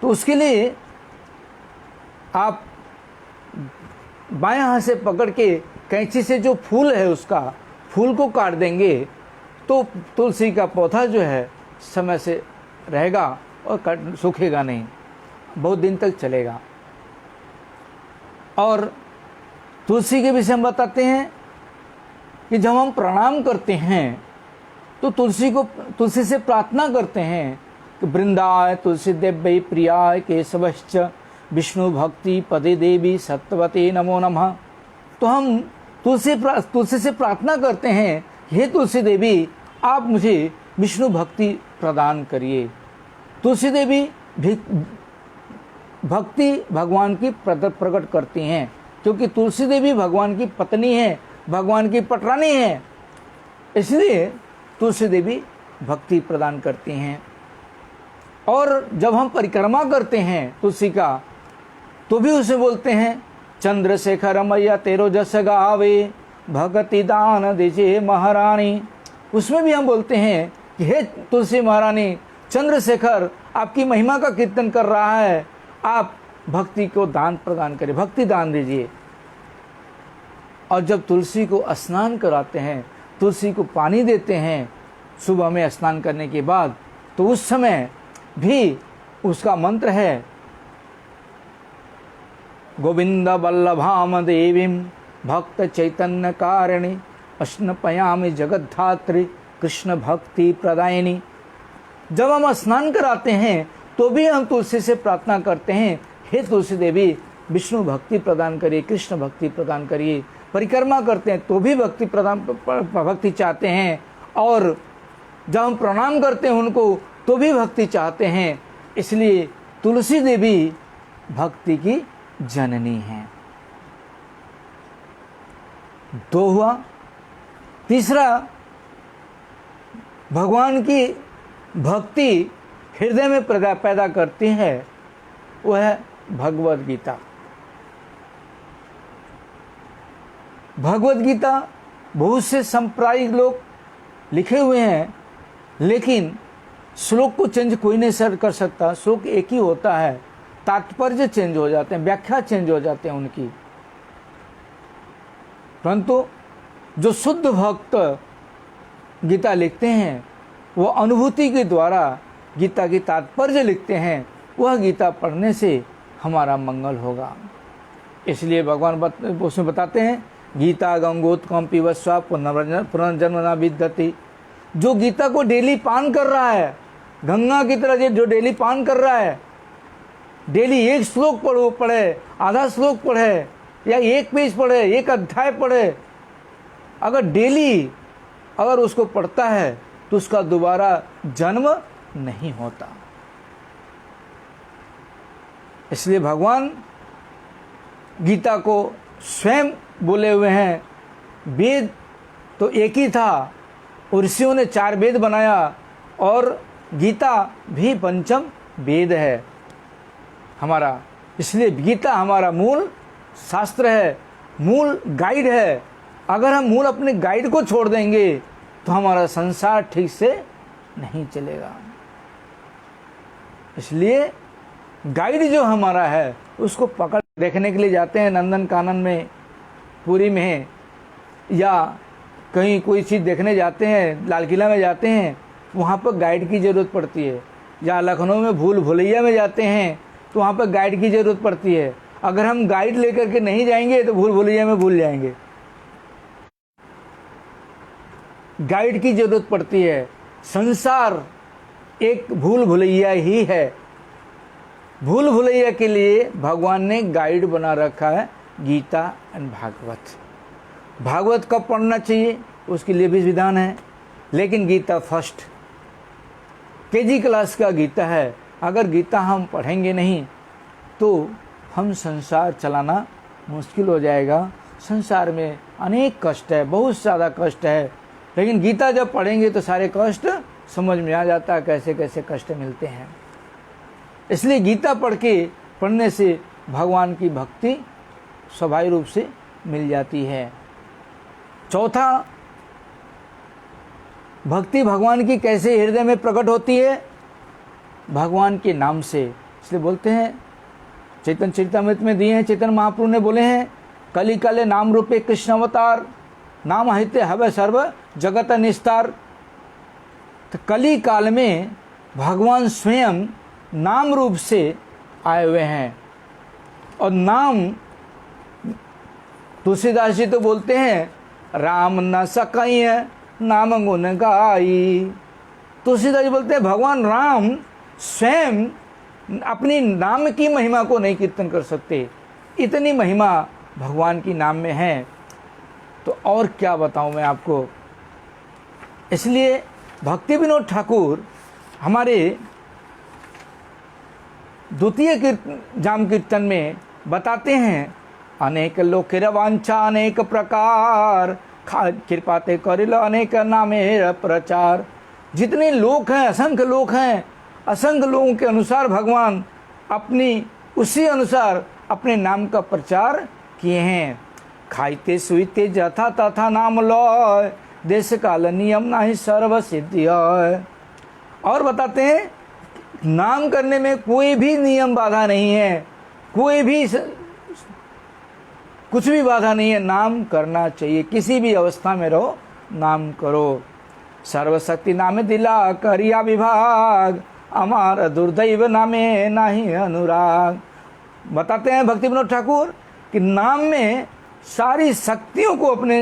तो उसके लिए आप बाएं हाथ से पकड़ के कैंची से जो फूल है उसका फूल को काट देंगे तो तुलसी का पौधा जो है समय से रहेगा और सूखेगा नहीं, बहुत दिन तक चलेगा। और तुलसी के विषय में बताते हैं कि जब हम प्रणाम करते हैं तो तुलसी से प्रार्थना करते हैं कि वृंदाय तुलसी देव्यै प्रियाय केशवश्च विष्णु भक्ति पदे देवी सत्यवते नमो नमः। तो हम तुलसी से प्रार्थना करते हैं, हे तुलसी देवी आप मुझे विष्णु भक्ति प्रदान करिए। तुलसी देवी भक्ति भगवान की प्रकट करती हैं, क्योंकि तुलसी देवी भगवान की पत्नी है, भगवान की पटरानी है, इसलिए तुलसी देवी भक्ति प्रदान करती हैं। और जब हम परिक्रमा करते हैं तुलसी का तो भी उसे बोलते हैं चंद्रशेखर मैया तेरो जस गावे भक्ति दान दीजिए महारानी। उसमें भी हम बोलते हैं कि हे तुलसी महारानी, चंद्रशेखर आपकी महिमा का कीर्तन कर रहा है, आप भक्ति को दान प्रदान करें, भक्ति दान दीजिए। और जब तुलसी को स्नान कराते हैं, तुलसी को पानी देते हैं सुबह में स्नान करने के बाद, तो उस समय भी उसका मंत्र है गोविंद वल्लभाम देवीं भक्त चैतन्य कारिणी स्नपयामि जगद्धात्री कृष्ण भक्ति प्रदायिनी। जब हम स्नान कराते हैं तो भी हम तुलसी से प्रार्थना करते हैं, हे तुलसी देवी विष्णु भक्ति प्रदान करिए, कृष्ण भक्ति प्रदान करिए। परिक्रमा करते हैं तो भी भक्ति चाहते हैं, और जब हम प्रणाम करते हैं उनको तो भी भक्ति चाहते हैं। इसलिए तुलसी देवी भक्ति की जननी है। दो हुआ। तीसरा, भगवान की भक्ति हृदय में पैदा करती है, वह है भगवद गीता। भगवद गीता बहुत से सांप्रदायिक लोग लिखे हुए हैं, लेकिन श्लोक को चेंज कोई नहीं कर सकता। श्लोक एक ही होता है, तात्पर्य चेंज हो जाते हैं, व्याख्या चेंज हो जाते हैं उनकी। परंतु जो शुद्ध भक्त गीता लिखते हैं वो अनुभूति के द्वारा गीता की तात्पर्य लिखते हैं, वह गीता पढ़ने से हमारा मंगल होगा। इसलिए भगवान उसमें बताते हैं गीता गंगोत्कम पिबस्व पुनर्जन्म न विद्यते। जो गीता को डेली पान कर रहा है, गंगा की तरह जो डेली पान कर रहा है, डेली एक श्लोक पढ़े, आधा श्लोक पढ़े, या एक पेज पढ़े, एक अध्याय पढ़े, अगर डेली अगर उसको पढ़ता है तो उसका दोबारा जन्म नहीं होता। इसलिए भगवान गीता को स्वयं बोले हुए हैं, वेद तो एक ही था, ऋषियों ने 4 वेद बनाया और गीता भी पंचम वेद है हमारा। इसलिए गीता हमारा मूल शास्त्र है, मूल गाइड है। अगर हम मूल अपने गाइड को छोड़ देंगे तो हमारा संसार ठीक से नहीं चलेगा। इसलिए गाइड जो हमारा है उसको पकड़ देखने के लिए जाते हैं नंदन कानन में, पुरी में, या कहीं कोई चीज़ देखने जाते हैं, लाल किला में जाते हैं, वहाँ पर गाइड की ज़रूरत पड़ती है। या लखनऊ में भूल भुलैया में जाते हैं तो वहाँ पर गाइड की ज़रूरत पड़ती है। अगर हम गाइड लेकर के नहीं जाएंगे तो भूल भुलैया में भूल जाएंगे। गाइड की ज़रूरत पड़ती है। संसार एक भूल भुलैया ही है। भूल भुलैया के लिए भगवान ने गाइड बना रखा है गीता एंड भागवत। भागवत कब पढ़ना चाहिए उसके लिए भी विधान है, लेकिन गीता फर्स्ट केजी क्लास का गीता है। अगर गीता हम पढ़ेंगे नहीं तो हम संसार चलाना मुश्किल हो जाएगा। संसार में अनेक कष्ट है, बहुत ज़्यादा कष्ट है, लेकिन गीता जब पढ़ेंगे तो सारे कष्ट समझ में आ जाता है, कैसे कैसे कष्ट मिलते हैं। इसलिए गीता पढ़ने से भगवान की भक्ति स्वाभाविक रूप से मिल जाती है। चौथा, भक्ति भगवान की कैसे हृदय में प्रकट होती है? भगवान के नाम से। इसलिए बोलते हैं, चैतन्य चरितमृत में दिए हैं, चैतन्य महाप्रभु ने बोले हैं, कली काले नाम रूपे कृष्ण अवतार, नाम हिते हवे सर्व जगत निस्तार। तो कली काल में भगवान स्वयं नाम रूप से आए हुए हैं। और नाम, तुलसीदास जी तो बोलते हैं, राम न सकई नाम गुण गाई। तुलसीदास जी बोलते हैं भगवान राम स्वयं अपनी नाम की महिमा को नहीं कीर्तन कर सकते, इतनी महिमा भगवान की नाम में है। तो और क्या बताऊं मैं आपको। इसलिए भक्ति विनोद ठाकुर हमारे द्वितीय जाम कीर्तन में बताते हैं, अनेक लोकेर वांछा अनेक प्रकार, कृपाते करिल अनेक नामेर प्रचार। जितने लोग हैं, असंख्य लोग हैं, असंख्य लोगों के अनुसार भगवान अपनी उसी अनुसार अपने नाम का प्रचार किए हैं। खाइते सुईते जथा तथा नाम लय, देश काल नियम नाही सर्व सिद्धि। और बताते हैं, नाम करने में कोई भी नियम बाधा नहीं है, कोई भी कुछ भी बाधा नहीं है। नाम करना चाहिए, किसी भी अवस्था में रहो नाम करो। सर्वशक्ति नामे दिला करिया विभाग, अमार दुर्दैव नामे नाही अनुराग। बताते हैं भक्ति विनोद ठाकुर कि नाम में सारी शक्तियों को अपने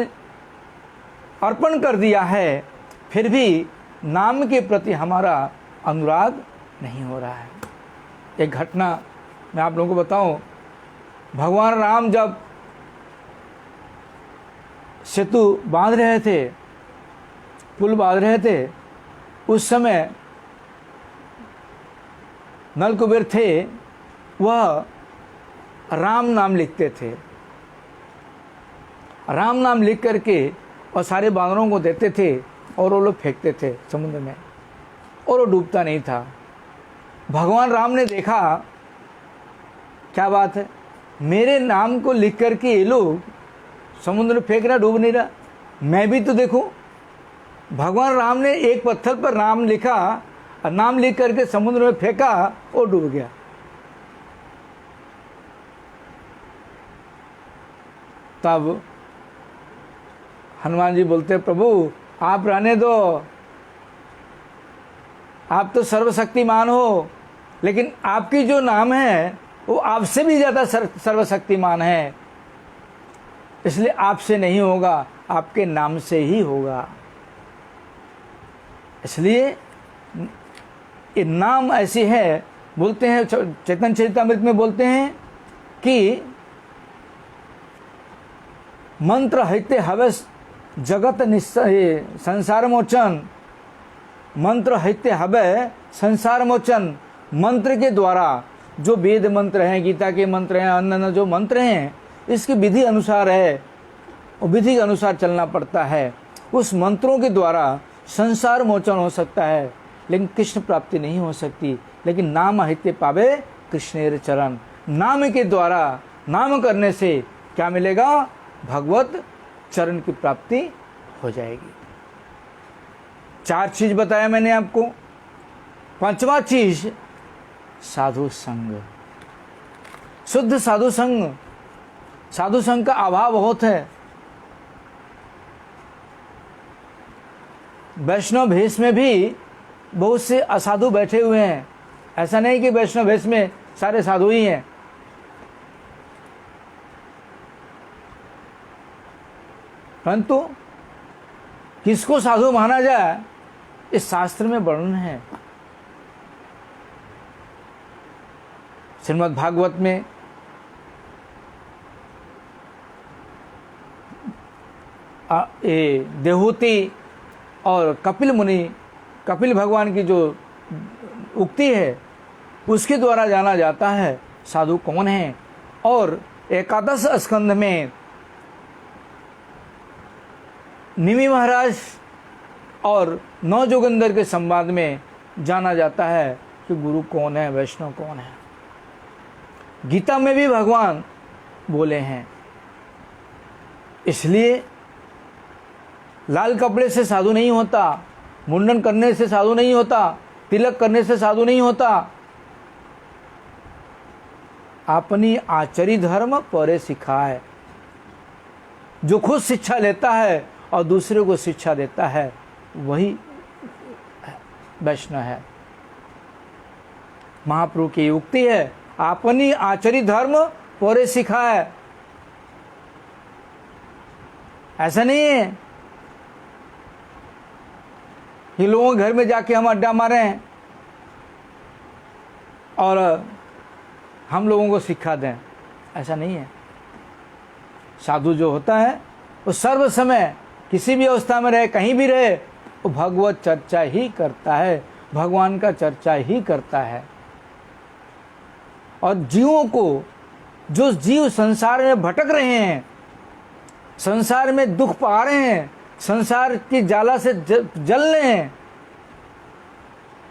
अर्पण कर दिया है, फिर भी नाम के प्रति हमारा अनुराग नहीं हो रहा है। एक घटना मैं आप लोगों को बताऊं, भगवान राम जब सेतु बांध रहे थे, पुल बांध रहे थे, उस समय नल कुबेर थे, वह राम नाम लिखते थे। राम नाम लिख करके और सारे बांदरों को देते थे और वो लोग फेंकते थे समुद्र में, और वो डूबता नहीं था। भगवान राम ने देखा, क्या बात है, मेरे नाम को लिख करके ये लोग समुद्र में फेंक रहा, डूब नहीं रहा, मैं भी तो देखूं। भगवान राम ने एक पत्थर पर नाम लिखा और नाम लिख करके समुद्र में फेंका और डूब गया। तब हनुमान जी बोलते, प्रभु आप रहने दो, आप तो सर्वशक्तिमान हो, लेकिन आपकी जो नाम है वो आपसे भी ज़्यादा सर्वशक्तिमान है, इसलिए आपसे नहीं होगा, आपके नाम से ही होगा। इसलिए ये नाम ऐसी है, बोलते हैं चैतन्य चरितमृत में बोलते हैं कि मंत्र हैते हवस जगत निश्चय संसार मोचन, मंत्र हित्य हवय संसार मोचन, मंत्र के द्वारा जो वेद मंत्र हैं, गीता के मंत्र हैं, अन्य जो मंत्र हैं, इसकी विधि अनुसार है, विधि के अनुसार चलना पड़ता है। उस मंत्रों के द्वारा संसार मोचन हो सकता है, लेकिन कृष्ण प्राप्ति नहीं हो सकती। लेकिन नाम हित्य पावे कृष्णेर चरण, नाम के द्वारा, नाम करने से क्या मिलेगा? भगवत चरण की प्राप्ति हो जाएगी। 4 चीज बताया मैंने आपको। 5वां चीज साधु संग, शुद्ध साधु संग। साधु संग का अभाव बहुत है। वैष्णव भेष में भी बहुत से असाधु बैठे हुए हैं। ऐसा नहीं कि वैष्णव भेष में सारे साधु ही हैं। परंतु किसको साधु माना जाए, इस शास्त्र में वर्णन है। श्रीमद् भागवत में देवहूति और कपिल मुनि, कपिल भगवान की जो उक्ति है, उसके द्वारा जाना जाता है साधु कौन है। और 11 स्कंध में निमि महाराज और 9 जोगिंदर के संवाद में जाना जाता है कि गुरु कौन है, वैष्णव कौन है। गीता में भी भगवान बोले हैं। इसलिए लाल कपड़े से साधु नहीं होता, मुंडन करने से साधु नहीं होता, तिलक करने से साधु नहीं होता। अपनी आचरी धर्म परे सिखाए। जो खुद शिक्षा लेता है और दूसरे को शिक्षा देता है, वही वैष्णव है। महाप्रभु की उक्ति है, अपनी आचरी धर्म परे सिखाए। ऐसा नहीं है कि लोगों के घर में जाके हम अड्डा मारे हैं और हम लोगों को शिक्षा दें। ऐसा नहीं है। साधु जो होता है वो सर्व समय किसी भी अवस्था में रहे, कहीं भी रहे, वो भगवत चर्चा ही करता है, भगवान का चर्चा ही करता है। और जीवों को, जो जीव संसार में भटक रहे हैं, संसार में दुख पा रहे हैं, संसार की जाला से जल रहे हैं,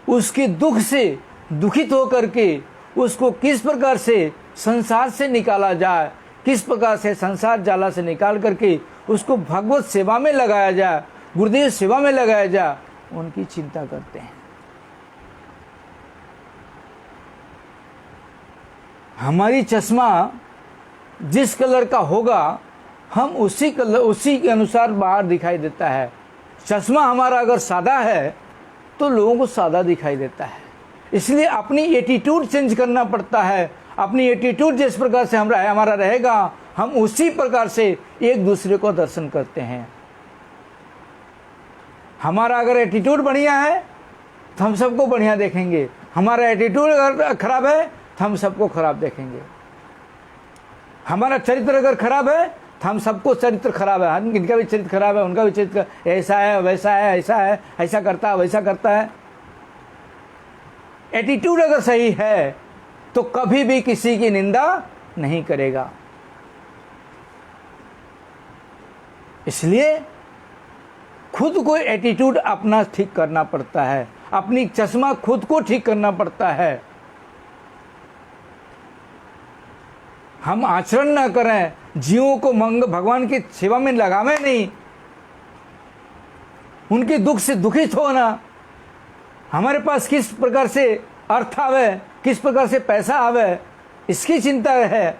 उसके दुख से दुखित होकर के उसको किस प्रकार से संसार से निकाला जाए, किस प्रकार से संसार जाला से निकाल करके उसको भगवत सेवा में लगाया जाए, गुरुदेव सेवा में लगाया जाए, उनकी चिंता करते हैं। हमारी चश्मा जिस कलर का होगा, हम उसी कलर, उसी के अनुसार बाहर दिखाई देता है। चश्मा हमारा अगर सादा है तो लोगों को सादा दिखाई देता है। इसलिए अपनी एटीट्यूड चेंज करना पड़ता है। अपनी एटीट्यूड जिस प्रकार से हमारा रहेगा, हम उसी प्रकार से एक दूसरे को दर्शन करते हैं। हमारा अगर एटीट्यूड बढ़िया है तो हम सबको बढ़िया देखेंगे, हमारा एटीट्यूड अगर खराब है तो हम सबको खराब देखेंगे। हमारा चरित्र अगर खराब है तो हम सबको चरित्र खराब है, इनका भी चरित्र खराब है, उनका भी चरित्र ऐसा है, वैसा है, ऐसा है, ऐसा करता है, वैसा करता है। एटीट्यूड अगर सही है तो कभी भी किसी की निंदा नहीं करेगा। इसलिए खुद को एटीट्यूड अपना ठीक करना पड़ता है, अपनी चश्मा खुद को ठीक करना पड़ता है। हम आचरण न करें, जीवों को भगवान की सेवा में लगावे नहीं, उनके दुख से दुखित होना। हमारे पास किस प्रकार से अर्थ आवे, किस प्रकार से पैसा आवे, इसकी चिंता है।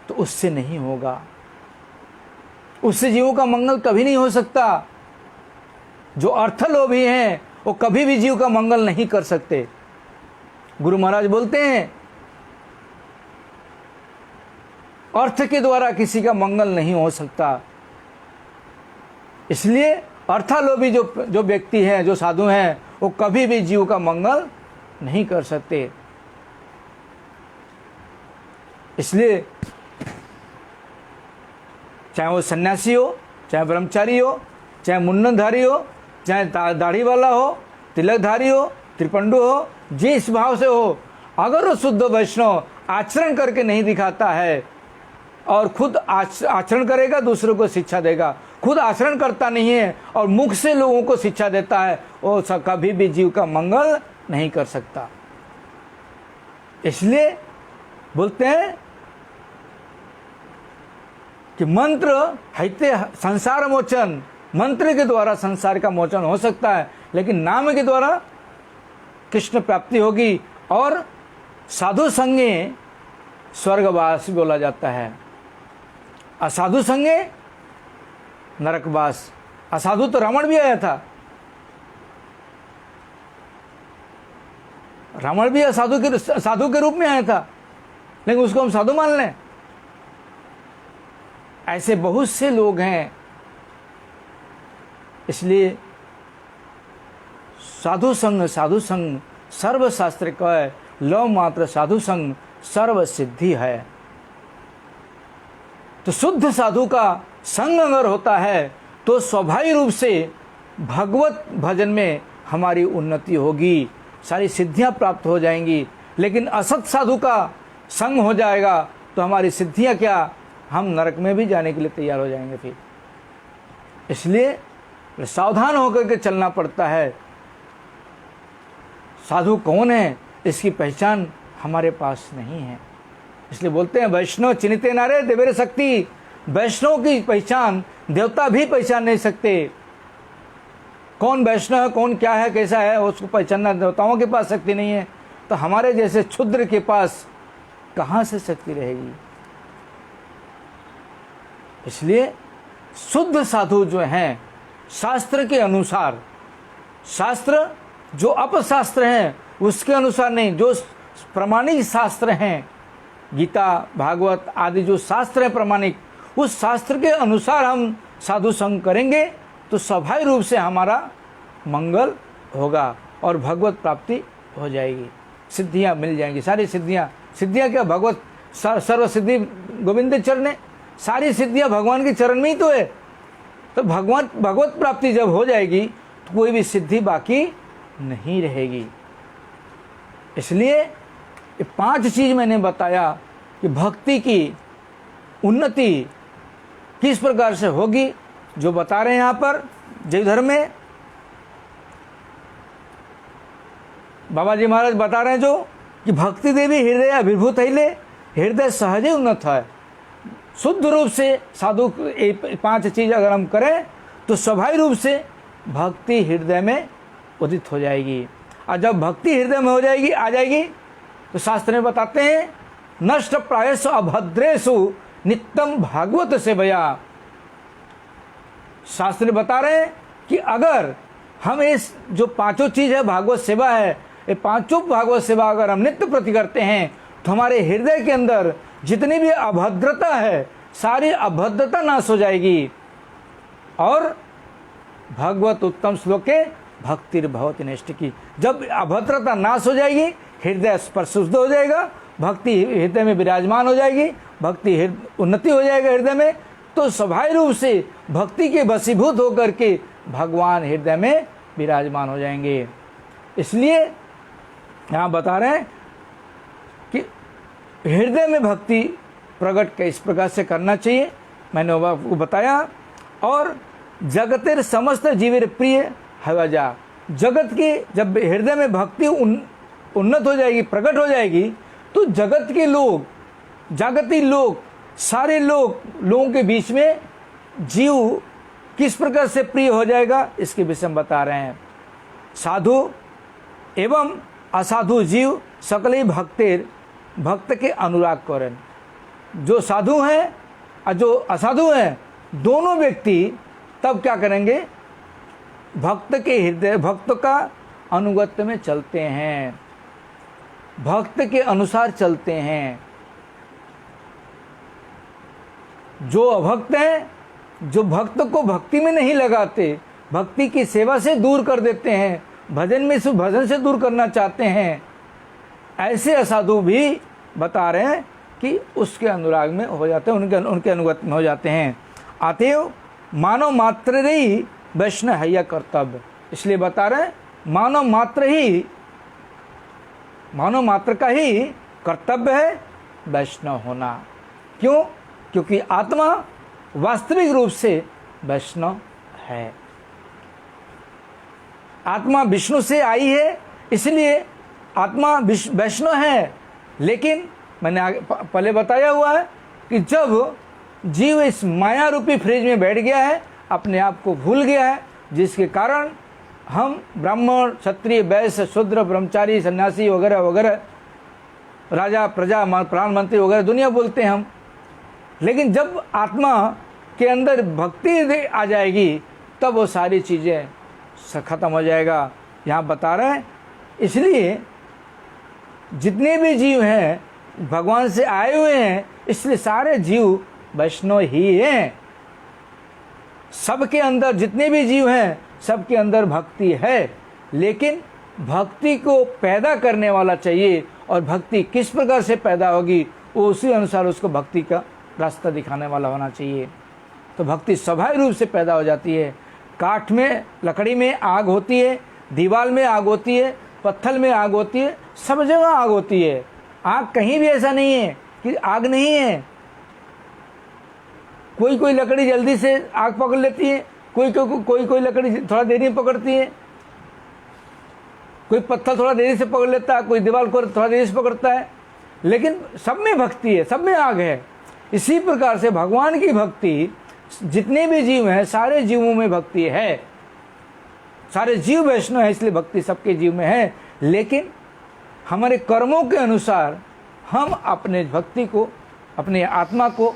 तो उससे नहीं होगा, उससे जीवों का मंगल कभी नहीं हो सकता। जो अर्थलोभी हैं वो कभी भी जीव का मंगल नहीं कर सकते। गुरु महाराज बोलते हैं, अर्थ के द्वारा किसी का मंगल नहीं हो सकता। इसलिए अर्थालोभी जो व्यक्ति हैं, जो साधु हैं, वो कभी भी जीव का मंगल नहीं कर सकते। इसलिए चाहे वो सन्यासी हो चाहे ब्रह्मचारी हो, चाहे मुन्ननधारी हो, चाहे दाढ़ी वाला हो, तिलकधारी हो, त्रिपंडु हो, जिस भाव से हो, अगर वो शुद्ध वैष्णव आचरण करके नहीं दिखाता है और खुद आचरण करेगा, दूसरों को शिक्षा देगा, खुद आचरण करता नहीं है और मुख से लोगों को शिक्षा देता है, वो कभी भी जीव का मंगल नहीं कर सकता। इसलिए बोलते हैं कि मंत्र हैते संसार मोचन, मंत्र के द्वारा संसार का मोचन हो सकता है, लेकिन नाम के द्वारा कृष्ण प्राप्ति होगी। और साधु संगे स्वर्गवास बोला जाता है, असाधु संगे नरकवास। असाधु तो रावण भी आया था, रावण भी साधु के रूप में आया था, लेकिन उसको हम साधु मान लें। ऐसे बहुत से लोग हैं। इसलिए साधु संग सर्व शास्त्र का लव मात्र साधु संग सर्व सिद्धि है। तो शुद्ध साधु का संग अगर होता है तो स्वाभाविक रूप से भगवत भजन में हमारी उन्नति होगी, सारी सिद्धियां प्राप्त हो जाएंगी। लेकिन असत साधु का संग हो जाएगा तो हमारी सिद्धियां क्या, हम नरक में भी जाने के लिए तैयार हो जाएंगे फिर। इसलिए सावधान होकर के चलना पड़ता है। साधु कौन है इसकी पहचान हमारे पास नहीं है। इसलिए बोलते हैं वैष्णव चिन्हिते नारे देवेर शक्ति। वैष्णव की पहचान देवता भी पहचान नहीं सकते। कौन वैष्णव है, कौन क्या है, कैसा है, उसको पहचानना देवताओं के पास शक्ति नहीं है, तो हमारे जैसे क्षुद्र के पास कहाँ से शक्ति रहेगी। इसलिए शुद्ध साधु जो हैं शास्त्र के अनुसार, शास्त्र जो अपशास्त्र हैं उसके अनुसार नहीं, जो प्रमाणिक शास्त्र हैं, गीता भागवत आदि जो शास्त्र है प्रमाणिक, उस शास्त्र के अनुसार हम साधु संग करेंगे तो स्वाभाविक रूप से हमारा मंगल होगा और भगवत प्राप्ति हो जाएगी, सिद्धियां मिल जाएंगी। सारी सिद्धियां क्या, भगवत सर्व सिद्धि गोविंद चरणे, सारी सिद्धियां भगवान के चरण में ही तो है। तो भगवत प्राप्ति जब हो जाएगी तो कोई भी सिद्धि बाकी नहीं रहेगी। इसलिए ये 5 चीज मैंने बताया कि भक्ति की उन्नति किस प्रकार से होगी, जो बता रहे हैं यहाँ पर जैव धर्म में बाबा जी महाराज बता रहे हैं जो कि भक्ति देवी हृदय अभिभूत हिले, हृदय सहज उन्नत है। शुद्ध रूप से साधु 5 चीज अगर हम करें तो स्वाभाविक रूप से भक्ति हृदय में उदित हो जाएगी। और जब भक्ति हृदय में हो जाएगी, आ जाएगी, तो शास्त्र में बताते हैं नष्ट प्रायसु अभद्रेषु नित्यम भागवत सेवया। शास्त्र बता रहे हैं कि अगर हम इस जो 5 चीज है भागवत सेवा है, ये 5 भागवत सेवा अगर हम नित्य प्रति करते हैं तो हमारे हृदय के अंदर जितनी भी अभद्रता है सारी अभद्रता नाश हो जाएगी। और भगवत उत्तम श्लोके भक्तिर्भवति नैष्ठिकी, जब अभद्रता नाश हो जाएगी हृदय पर शुद्ध हो जाएगा, भक्ति हृदय में विराजमान हो जाएगी, भक्ति उन्नति हो जाएगा हृदय में, तो स्वाभाविक रूप से भक्ति के वशीभूत होकर के भगवान हृदय में विराजमान हो जाएंगे। इसलिए यहाँ बता रहे हैं कि हृदय में भक्ति प्रकट किस प्रकार से करना चाहिए, मैंने आपको बताया। और जगतेर समस्त जीवेर प्रिय हवजा, जगत की जब हृदय में भक्ति उन्नत हो जाएगी, प्रकट हो जाएगी, तो जगत के लोग, जागतिक लोग, सारे लोगों के बीच में जीव किस प्रकार से प्रिय हो जाएगा इसके विषय में बता रहे हैं। साधु एवं असाधु जीव सकल भक्त के अनुराग करें। जो साधु हैं और जो असाधु हैं दोनों व्यक्ति तब क्या करेंगे, भक्त के हृदय, भक्त का अनुगत्य में चलते हैं, भक्त के अनुसार चलते हैं। जो अभक्त हैं, जो भक्त को भक्ति में नहीं लगाते, भक्ति की सेवा से दूर कर देते हैं, भजन से दूर करना चाहते हैं, ऐसे असाधु भी बता रहे हैं कि उसके अनुराग में हो जाते हैं, उनके अनुगत में हो जाते हैं। अतएव मानव मात्र ही वैष्णव है यह कर्तव्य। इसलिए बता रहे हैं मानव मात्र का ही कर्तव्य है वैष्णव होना। क्यों? क्योंकि आत्मा वास्तविक रूप से वैष्णव है। आत्मा विष्णु से आई है, इसलिए आत्मा वैष्णव है। लेकिन मैंने पहले बताया हुआ है कि जब जीव इस माया रूपी फ्रिज में बैठ गया है, अपने आप को भूल गया है, जिसके कारण हम ब्राह्मण, क्षत्रिय, वैश्य, शूद्र, ब्रह्मचारी, सन्यासी वगैरह वगैरह, राजा, प्रजा, प्रधानमंत्री वगैरह दुनिया बोलते हैं हम। लेकिन जब आत्मा के अंदर भक्ति आ जाएगी तब वो सारी चीज़ें ख़त्म हो जाएगा। यहाँ बता रहे हैं इसलिए जितने भी जीव हैं भगवान से आए हुए हैं, इसलिए सारे जीव वैष्णव ही हैं। सबके अंदर जितने भी जीव हैं सबके अंदर भक्ति है, लेकिन भक्ति को पैदा करने वाला चाहिए, और भक्ति किस प्रकार से पैदा होगी वो उसी अनुसार उसको भक्ति का रास्ता दिखाने वाला होना चाहिए। तो भक्ति स्वाभाविक रूप से पैदा हो जाती है। काठ में, लकड़ी में आग होती है, दीवार में आग होती है, पत्थर में आग होती है, सब जगह आग होती है। आग कहीं भी ऐसा नहीं है कि आग नहीं है। कोई लकड़ी जल्दी से आग पकड़ लेती है, कोई लकड़ी थोड़ा देरी में पकड़ती है, कोई पत्थर थोड़ा देरी से पकड़ लेता है, कोई दीवार को थोड़ा देरी से पकड़ता है, लेकिन सब में भक्ति है, सब में आग है। इसी प्रकार से भगवान की भक्ति जितने भी जीव हैं सारे जीवों में भक्ति है। सारे जीव वैष्णव है, इसलिए भक्ति सबके जीव में है। लेकिन हमारे कर्मों के अनुसार हम अपने भक्ति को, अपने आत्मा को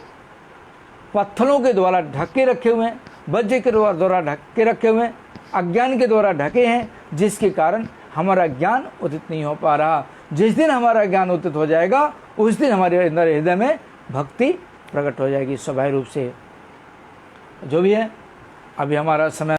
पत्थरों के द्वारा ढक के रखे हुए हैं, वज्र के द्वारा ढक के रखे हुए हैं, अज्ञान के द्वारा ढके हैं, जिसके कारण हमारा ज्ञान उदित नहीं हो पा रहा। जिस दिन हमारा ज्ञान उदित हो जाएगा उस दिन हमारे अंदर हृदय में भक्ति प्रकट हो जाएगी स्वाभाविक रूप से। जो भी है, अभी हमारा समय